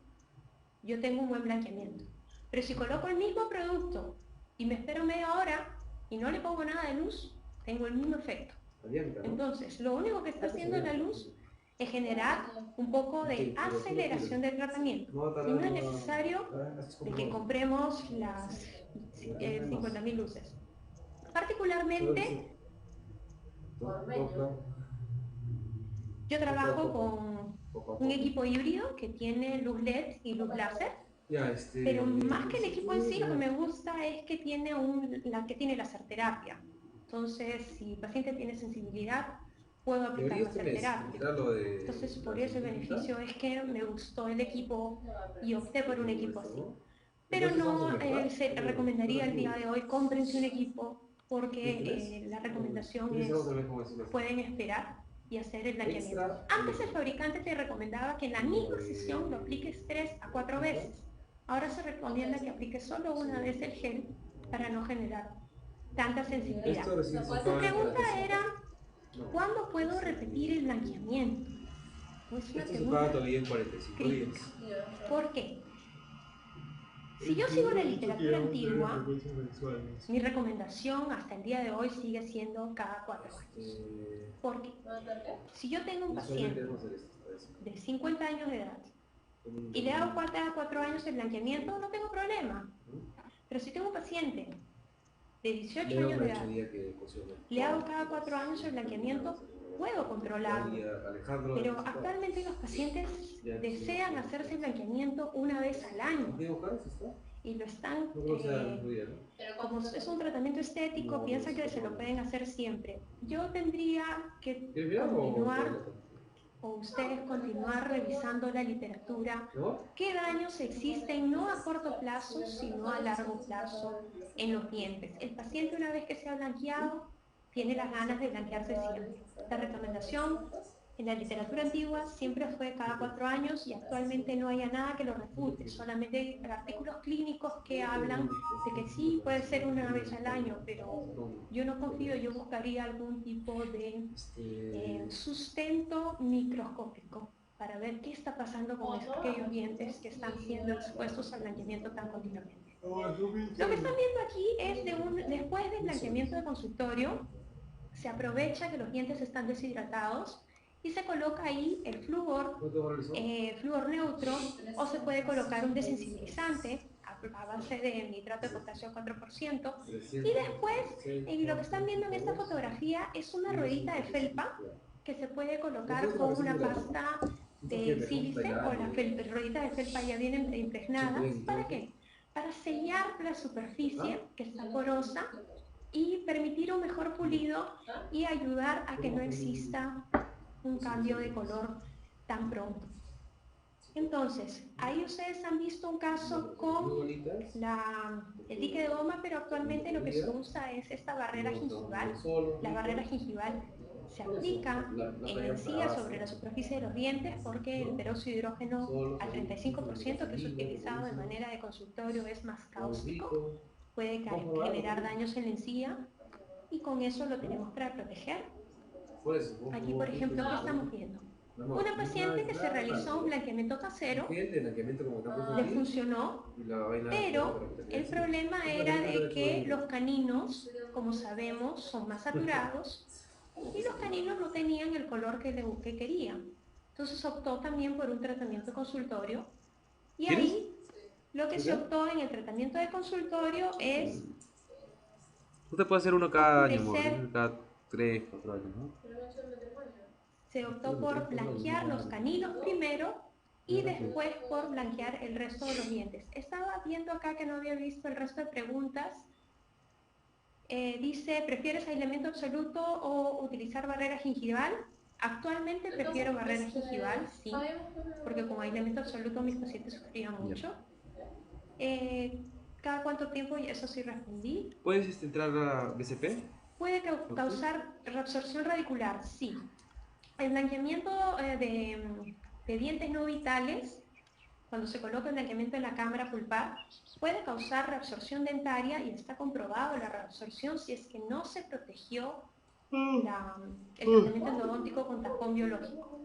yo tengo un buen blanqueamiento. Pero si coloco el mismo producto y me espero media hora y no le pongo nada de luz, tengo el mismo efecto. Entonces, lo único que está haciendo la luz es generar un poco de aceleración del tratamiento. Y no es necesario de que compremos las 50.000 luces. Particularmente, yo trabajo con un equipo híbrido que tiene luz LED y luz láser. Pero más que el equipo en sí, lo que me gusta es que tiene láser terapia. Entonces, si el paciente tiene sensibilidad, puedo aplicar láser terapia. Entonces, por eso el beneficio es que me gustó el equipo y opté por un equipo así. Pero no se recomendaría el día de hoy, cómprense un equipo, porque la recomendación es, pueden esperar y hacer el blanqueamiento. Antes el fabricante te recomendaba que en la misma sesión lo apliques 3 a 4 veces. Ahora se recomienda que apliques solo una vez el gel para no generar tanta sensibilidad. Su pregunta era, ¿cuándo puedo repetir el blanqueamiento? Es una pregunta crítica. ¿Por qué? Si yo sigo la literatura antigua, mi recomendación hasta el día de hoy sigue siendo cada 4 años. ¿Por qué? Si yo tengo un paciente de 50 años de edad y le hago cada 4 años el blanqueamiento, no tengo problema. Pero si tengo un paciente de 18 años de edad, le hago cada 4 años el blanqueamiento, puedo controlarlo. Pero actualmente los pacientes desean hacerse el blanqueamiento una vez al año. Y lo están, como es un tratamiento estético, piensan que se lo pueden hacer siempre. Yo tendría que continuar, o ustedes continuar revisando la literatura, qué daños existen no a corto plazo, sino a largo plazo en los dientes. El paciente, una vez que se ha blanqueado, tiene las ganas de blanquearse siempre. La recomendación en la literatura antigua siempre fue cada 4 años y actualmente no hay nada que lo refute, solamente hay artículos clínicos que hablan de que sí, puede ser una vez al año, pero yo no confío, yo buscaría algún tipo de sustento microscópico para ver qué está pasando con aquellos dientes que están siendo expuestos al blanqueamiento tan continuamente. Lo que están viendo aquí es después del blanqueamiento de consultorio, se aprovecha que los dientes están deshidratados y se coloca ahí el flúor, flúor neutro, o se puede colocar un desensibilizante a base de nitrato de potasio 4%. Y después, lo que están viendo en esta fotografía es una ruedita de felpa que se puede colocar con una pasta de sílice, o la ruedita de felpa ya vienen impregnadas. ¿Para qué? Para sellar la superficie que está porosa y permitir un mejor pulido y ayudar a que no exista un cambio de color tan pronto. Entonces, ahí ustedes han visto un caso con el dique de goma, pero actualmente lo que se usa es esta barrera gingival. La barrera gingival se aplica en encía sobre la superficie de los dientes porque el peróxido de hidrógeno al 35% que es utilizado de manera de consultorio es más cáustico, puede generar daños en la encía y con eso lo tenemos para proteger. Aquí, por ejemplo, ¿qué estamos viendo? Una paciente que se realizó un blanqueamiento casero, le funcionó, pero el problema era de que los caninos, como sabemos, son más saturados y los caninos no tenían el color que querían. Entonces optó también por un tratamiento de consultorio y ahí lo que se optó en el tratamiento de consultorio es Usted puede hacer uno cada año, amor, cada 3, 4 años, ¿no? Se optó por blanquear los caninos primero y después por blanquear el resto de los dientes. Estaba viendo acá que no había visto el resto de preguntas. Dice, ¿prefieres aislamiento absoluto o utilizar barrera gingival? Actualmente prefiero barrera gingival, sí, porque con aislamiento absoluto mis pacientes sufrían mucho. ¿Cada cuánto tiempo? Y eso sí respondí. ¿Puedes entrar a BCP? Puede causar reabsorción radicular, sí. El blanqueamiento de dientes no vitales, cuando se coloca el blanqueamiento en la cámara pulpar, puede causar reabsorción dentaria y está comprobado la reabsorción si es que no se protegió el tratamiento endodóntico con tapón biológico.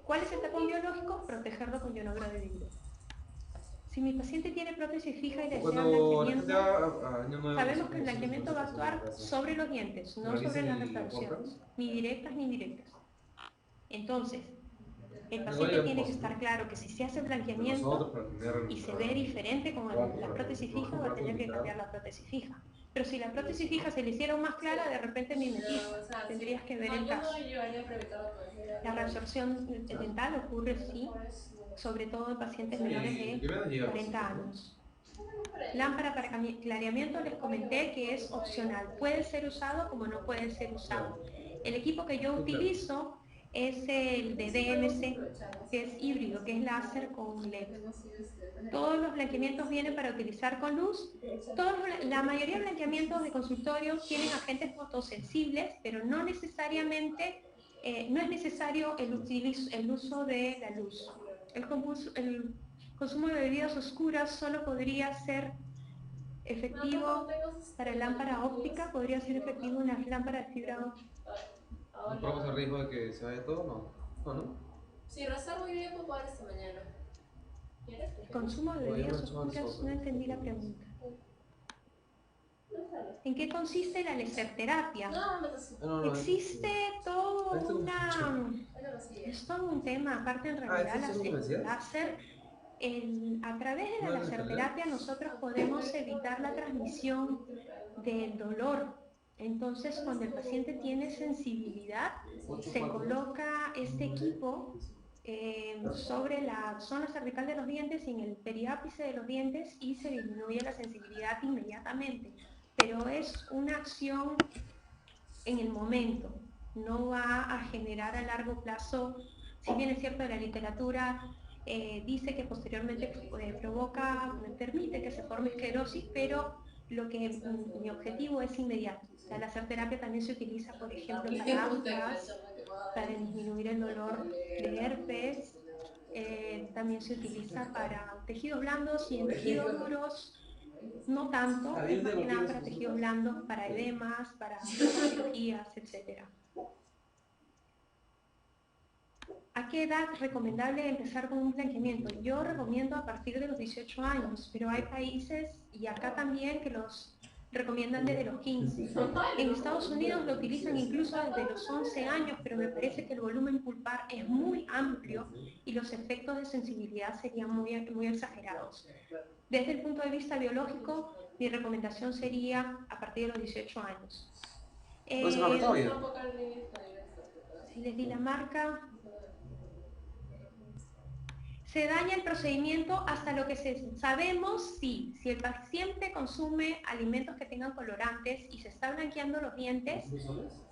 ¿Cuál es el tapón biológico? Protegerlo con ionobro de vidrio. Si mi paciente tiene prótesis fija y desea blanqueamiento, sabemos que el blanqueamiento va a actuar sobre los dientes, no sobre las restauraciones, ni directas ni indirectas. Entonces, el paciente tiene que estar claro que si se hace blanqueamiento y se ve diferente con la prótesis fija, va a tener que cambiar la prótesis fija. Pero si la prótesis fija se le hicieron más clara, de repente mimetiza. Tendrías que ver el caso. La reabsorción dental ocurre, sí, sobre todo en pacientes menores de 40 años. Lámpara para clareamiento les comenté que es opcional. Puede ser usado como no puede ser usado. El equipo que yo utilizo es el de DMC, que es híbrido, que es láser con LED. Todos los blanqueamientos vienen para utilizar con luz. La mayoría de blanqueamientos de consultorio tienen agentes fotosensibles, pero no necesariamente, no es necesario el uso de la luz. El consumo de bebidas oscuras solo podría ser efectivo para lámpara óptica, podría ser efectivo en las lámparas de fibra óptica. ¿No corremos el riesgo de que se vaya todo? No. ¿No, no? Si reservo hoy día, puedo pagar esta mañana. ¿Quieres? El consumo de bebidas oscuras, no entendí la pregunta. ¿En qué consiste la laserterapia? Existe todo es todo un tema, aparte en realidad láser. A través de la laserterapia nosotros podemos evitar la transmisión del dolor. Entonces, cuando el paciente tiene sensibilidad, se coloca este equipo sobre la zona cervical de los dientes y en el periápice de los dientes y se disminuye la sensibilidad inmediatamente. Pero es una acción en el momento, no va a generar a largo plazo. Si bien es cierto, la literatura dice que posteriormente permite que se forme esclerosis, pero mi objetivo es inmediato. La laserterapia también se utiliza, por ejemplo, para aftas, para disminuir el dolor de herpes, también se utiliza para tejidos blandos y en tejidos duros, no tanto, es más que nada para tejidos blandos, para edemas, para cirugías, etc. ¿A qué edad es recomendable empezar con un blanqueamiento? Yo recomiendo a partir de los 18 años, pero hay países, y acá también, que los recomiendan desde los 15. En Estados Unidos lo utilizan incluso desde los 11 años, pero me parece que el volumen pulpar es muy amplio y los efectos de sensibilidad serían muy exagerados. Desde el punto de vista biológico, mi recomendación sería a partir de los 18 años. Si les di la marca. Se daña el procedimiento hasta lo que sabemos, sí. Si el paciente consume alimentos que tengan colorantes y se está blanqueando los dientes,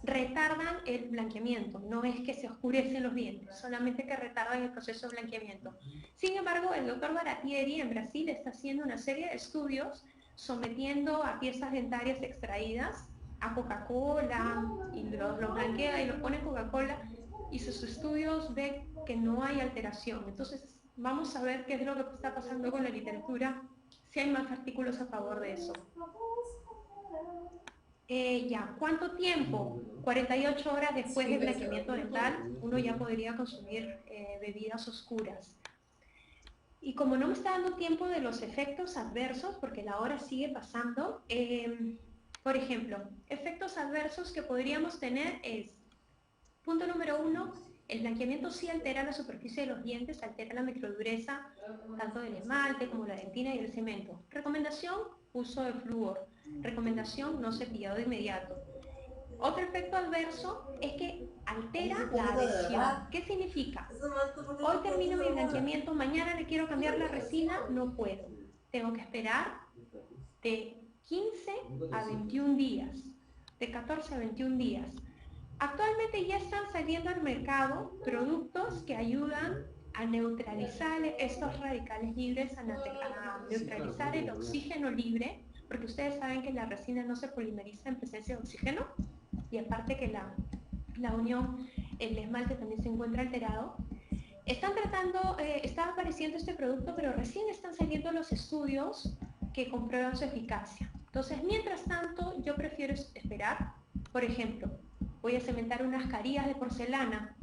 retardan el blanqueamiento. No es que se oscurecen los dientes, solamente que retardan el proceso de blanqueamiento. Sin embargo, el doctor Baratieri en Brasil está haciendo una serie de estudios sometiendo a piezas dentarias extraídas a Coca-Cola y los blanquea y los pone en Coca-Cola y sus estudios ven que no hay alteración. Entonces, vamos a ver qué es lo que está pasando con la literatura, si hay más artículos a favor de eso. ¿Cuánto tiempo? 48 horas después del blanqueamiento dental, uno ya podría consumir bebidas oscuras. Y como no me está dando tiempo de los efectos adversos, porque la hora sigue pasando, por ejemplo, efectos adversos que podríamos tener es, punto número 1, el blanqueamiento sí altera la superficie de los dientes, altera la microdureza, tanto del esmalte como la dentina y el cemento. Recomendación, uso de flúor. Recomendación, no cepillado de inmediato. Otro efecto adverso es que altera la adhesión. ¿Qué significa? Hoy termino mi blanqueamiento, mañana le quiero cambiar la resina, no puedo. Tengo que esperar de 15 a 21 días, de 14 a 21 días. Actualmente ya están saliendo al mercado productos que ayudan a neutralizar estos radicales libres, a neutralizar el oxígeno libre, porque ustedes saben que la resina no se polimeriza en presencia de oxígeno, y aparte que la unión, el esmalte también se encuentra alterado. Está apareciendo este producto, pero recién están saliendo los estudios que comprueban su eficacia. Entonces, mientras tanto, yo prefiero esperar. Por ejemplo, voy a cementar unas carillas de porcelana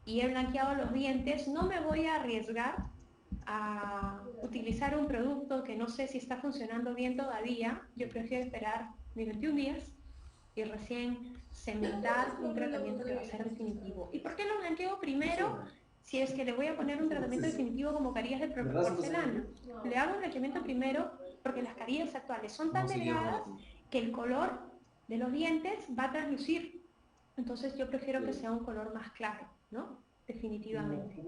y he blanqueado los dientes, no me voy a arriesgar a utilizar un producto que no sé si está funcionando bien todavía. Yo prefiero esperar mis 21 días y recién cementar un tratamiento que va a ser definitivo. ¿Y por qué lo blanqueo primero? Si es que le voy a poner un tratamiento definitivo como carillas de porcelana, le hago un blanqueamiento primero porque las carillas actuales son tan delgadas que el color de los dientes va a traslucir. Entonces yo prefiero que sea un color más claro, ¿no? Definitivamente.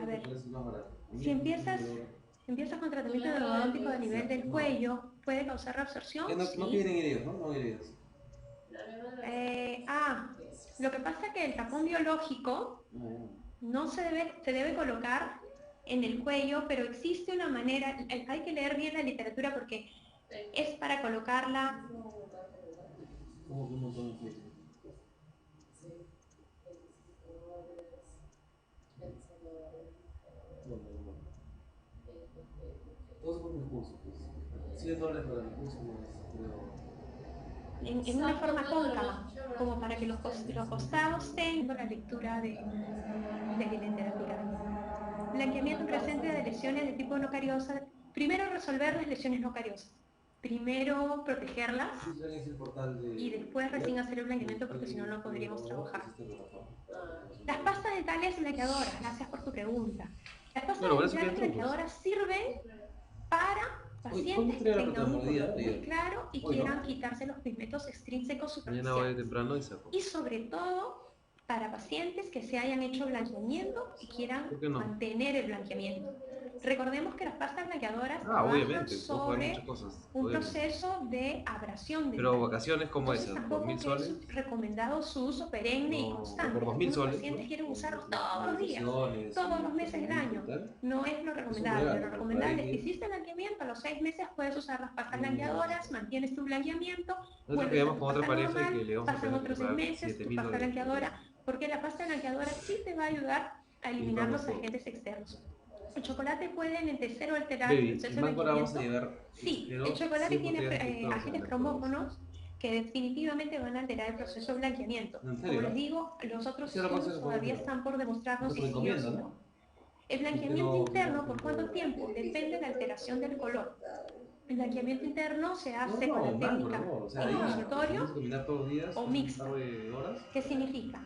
A ver, si empiezas con tratamiento endodontico a nivel del cuello, ¿puede causar reabsorción? No, Sí. no quieren heridos, ¿no? No heridos. Lo que pasa es que el tapón biológico no se debe colocar en el cuello, pero existe una manera, hay que leer bien la literatura porque es para colocarla. ¿Cómo son los todos por mi curso, pues. Sí, es doble para mi curso, En una forma cóncava, como para que los costados tengan la lectura de la literatura. Blanqueamiento presente de lesiones de tipo no cariosa. Primero resolver las lesiones no cariosas. Primero protegerlas y después recién hacer el blanqueamiento porque si no, no podríamos trabajar. Las pastas dentales blanqueadoras, gracias por tu pregunta. Las pastas dentales blanqueadoras sirven para pacientes que tengan un color muy claro y quieran quitarse los pigmentos extrínsecos superficiales. Y sobre todo para pacientes que se hayan hecho blanqueamiento y quieran mantener el blanqueamiento. Recordemos que las pastas blanqueadoras trabajan sobre un proceso de abrasión dental. Pero vacaciones como Entonces, esas, tampoco $2.000 soles. es recomendado su uso perenne y constante. Por 2.000 Algunos soles, pacientes ¿no? quieren usarlos todos los días, todos los meses del año. No es lo recomendable. Lo recomendable es que hiciste blanqueamiento, a los 6 meses puedes usar las pastas blanqueadoras, mantienes tu blanqueamiento, Nosotros quedamos con otra pareja y que le vamos a pasan tener otros que 6 pagar meses, tu $7.000. pasta blanqueadora, porque la pasta blanqueadora sí te va a ayudar a eliminar los agentes externos. El chocolate puede enlentecer o alterar el proceso de blanqueamiento. Sí, el chocolate tiene agentes cromófonos que definitivamente van a alterar el proceso de blanqueamiento. Como les digo, los otros estudios todavía están por demostrarnos si sí o si no. El blanqueamiento interno, ¿por cuánto tiempo? Depende de la alteración del color. El blanqueamiento interno se hace con la técnica en consultorio o mixta. ¿Qué significa?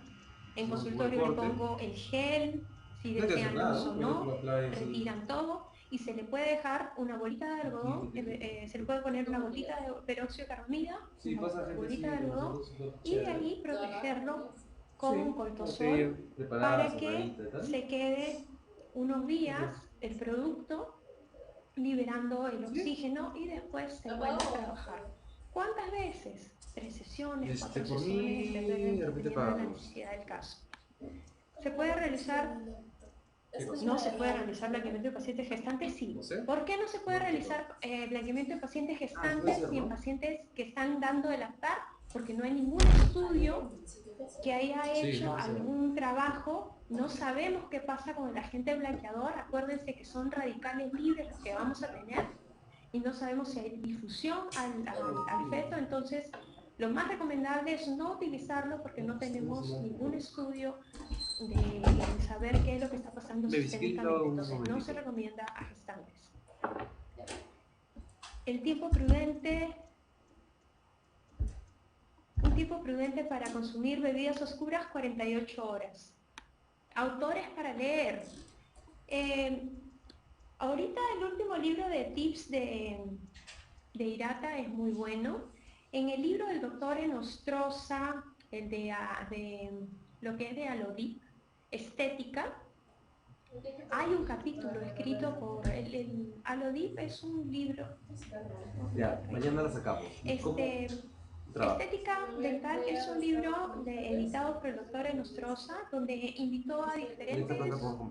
En consultorio le pongo el gel, si desean luz o no, retiran todo y se le puede dejar una bolita de algodón, se le puede poner una gotita de peróxido de carbamida, una bolita de algodón y de ahí protegerlo con un coltosol para que se quede unos días el producto liberando el oxígeno y después se vuelve a trabajar. ¿Cuántas veces? 3 sesiones, 4 por sesiones, mí, dependiendo de de la necesidad del caso. ¿Se puede realizar? No se puede realizar blanqueamiento de pacientes gestantes, sí. ¿Por qué no se puede realizar blanqueamiento de pacientes gestantes y en pacientes que están dando de lactar? Porque no hay ningún estudio que haya hecho algún trabajo. No sabemos qué pasa con el agente blanqueador. Acuérdense que son radicales libres los que vamos a tener y no sabemos si hay difusión al feto. Entonces, lo más recomendable es no utilizarlo porque no tenemos ningún estudio de saber qué es lo que está pasando sistémicamente. Entonces, no se recomienda a gestantes. El tiempo prudente. Un tiempo prudente para consumir bebidas oscuras, 48 horas. Autores para leer. Ahorita el último libro de tips de Hirata es muy bueno. En el libro del doctor Enostroza, el de lo que es de Alodip, Estética, hay un capítulo escrito por el Alodip, es un libro. Ya, mañana la sacamos. ¿Cómo trabaja? Estética Dental es un libro editado por el doctor Enostroza, donde invitó a diferentes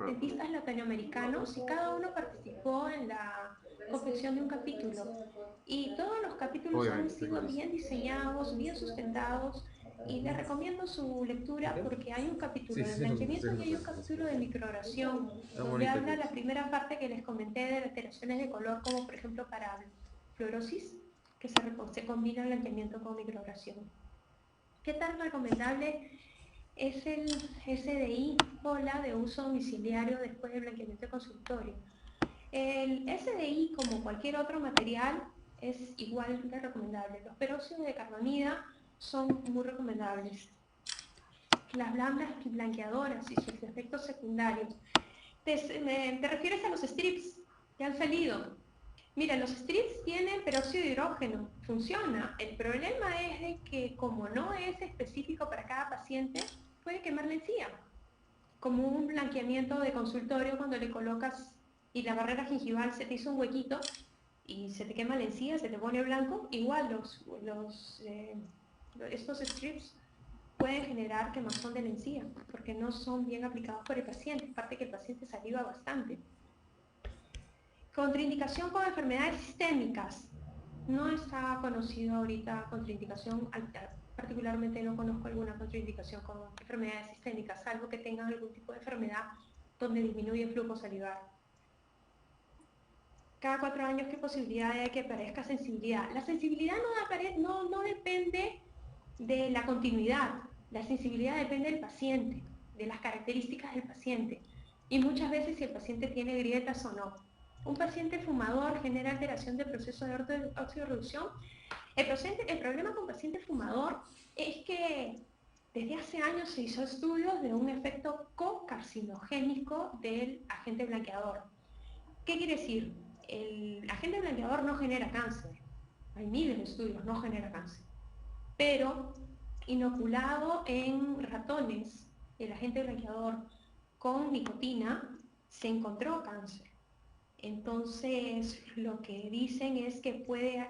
dentistas latinoamericanos y cada uno participó en la confección de un capítulo. Y todos los capítulos han sido bien diseñados, bien sustentados, y les recomiendo su lectura porque hay un capítulo de blanqueamiento y hay un capítulo de microración, donde habla la primera parte que les comenté de alteraciones de color, como por ejemplo para fluorosis, que se combina el blanqueamiento con microabrasión. ¿Qué tan recomendable es el SDI POLA de uso domiciliario después del blanqueamiento de consultorio? El SDI, como cualquier otro material, es igual de recomendable. Los peróxidos de carbamida son muy recomendables. Las blancas blanqueadoras y sus efectos secundarios. ¿Te refieres a los strips que han salido? Mira, los strips tienen peróxido de hidrógeno, funciona. El problema es de que como no es específico para cada paciente, puede quemar la encía. Como un blanqueamiento de consultorio cuando le colocas y la barrera gingival se te hizo un huequito y se te quema la encía, se te pone blanco, igual estos strips pueden generar quemazón de la encía porque no son bien aplicados por el paciente, aparte que el paciente saliva bastante. Contraindicación con enfermedades sistémicas. No está conocido ahorita contraindicación, particularmente no conozco alguna contraindicación con enfermedades sistémicas, salvo que tengan algún tipo de enfermedad donde disminuye el flujo salivar. Cada 4 años, ¿qué posibilidad hay de que aparezca sensibilidad? La sensibilidad no depende de la continuidad, la sensibilidad depende del paciente, de las características del paciente, y muchas veces si el paciente tiene grietas o no. Un paciente fumador genera alteración del proceso de oxidorreducción. El problema con paciente fumador es que desde hace años se hizo estudios de un efecto cocarcinogénico del agente blanqueador. ¿Qué quiere decir? El agente blanqueador no genera cáncer. Hay miles de estudios, no genera cáncer. Pero inoculado en ratones, el agente blanqueador con nicotina, se encontró cáncer. Entonces, lo que dicen es que puede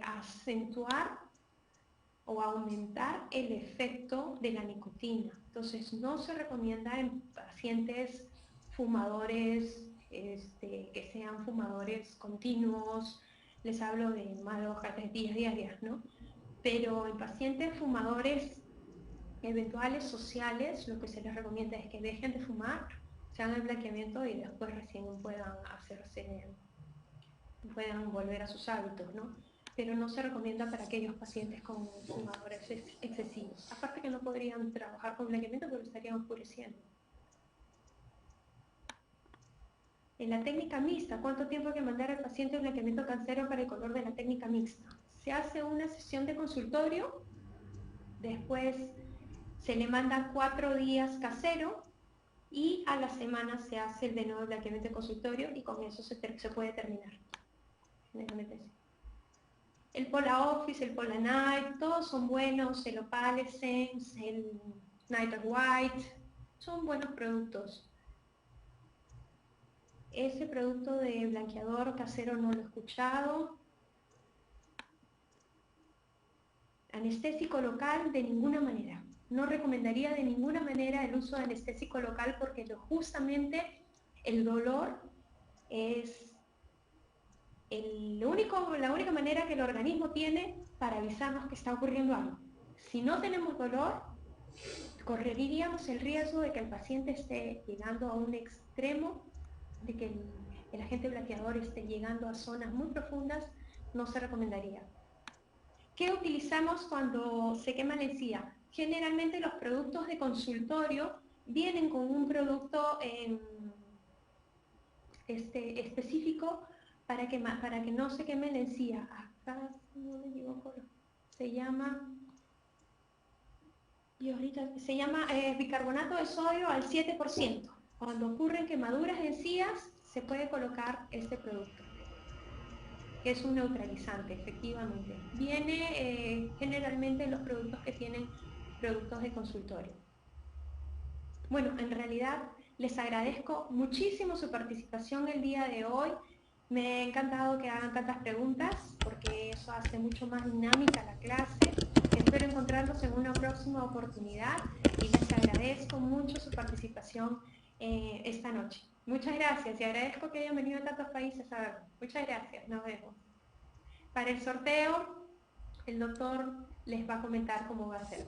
acentuar o aumentar el efecto de la nicotina. Entonces, no se recomienda en pacientes fumadores, que sean fumadores continuos, les hablo de más de 3 días diarias, ¿no? Pero en pacientes fumadores eventuales sociales, lo que se les recomienda es que dejen de fumar, se hagan el blanqueamiento y después recién puedan volver a sus hábitos, ¿no? Pero no se recomienda para aquellos pacientes con fumadores excesivos. Aparte que no podrían trabajar con blanqueamiento porque estarían oscureciendo. En la técnica mixta, ¿cuánto tiempo hay que mandar al paciente el blanqueamiento cancero para el color de la técnica mixta? Se hace una sesión de consultorio, después se le manda 4 días casero y a la semana se hace el de nuevo blanqueamiento de consultorio y con eso se puede terminar. El Pola Office, el Pola Night, todos son buenos, el Opalescence, el Night White, son buenos productos. Ese producto de blanqueador casero no lo he escuchado. Anestésico local, de ninguna manera. No recomendaría de ninguna manera el uso de anestésico local porque justamente el dolor es la única manera que el organismo tiene para avisarnos que está ocurriendo algo. Si no tenemos dolor, correríamos el riesgo de que el paciente esté llegando a un extremo, de que el agente blanqueador esté llegando a zonas muy profundas, no se recomendaría. ¿Qué utilizamos cuando se quema la encía? Generalmente los productos de consultorio vienen con un producto específico para que no se queme la encía. Acá, si no me equivoco, se llama bicarbonato de sodio al 7%. Cuando ocurren quemaduras de encías, se puede colocar este producto. que es un neutralizante, efectivamente. Viene generalmente en los productos que tienen productos de consultorio. Bueno, en realidad les agradezco muchísimo su participación el día de hoy. Me ha encantado que hagan tantas preguntas porque eso hace mucho más dinámica la clase. Espero encontrarlos en una próxima oportunidad y les agradezco mucho su participación esta noche. Muchas gracias y agradezco que hayan venido de tantos países a vernos. Muchas gracias, nos vemos. Para el sorteo, el doctor les va a comentar cómo va a ser.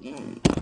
Mm.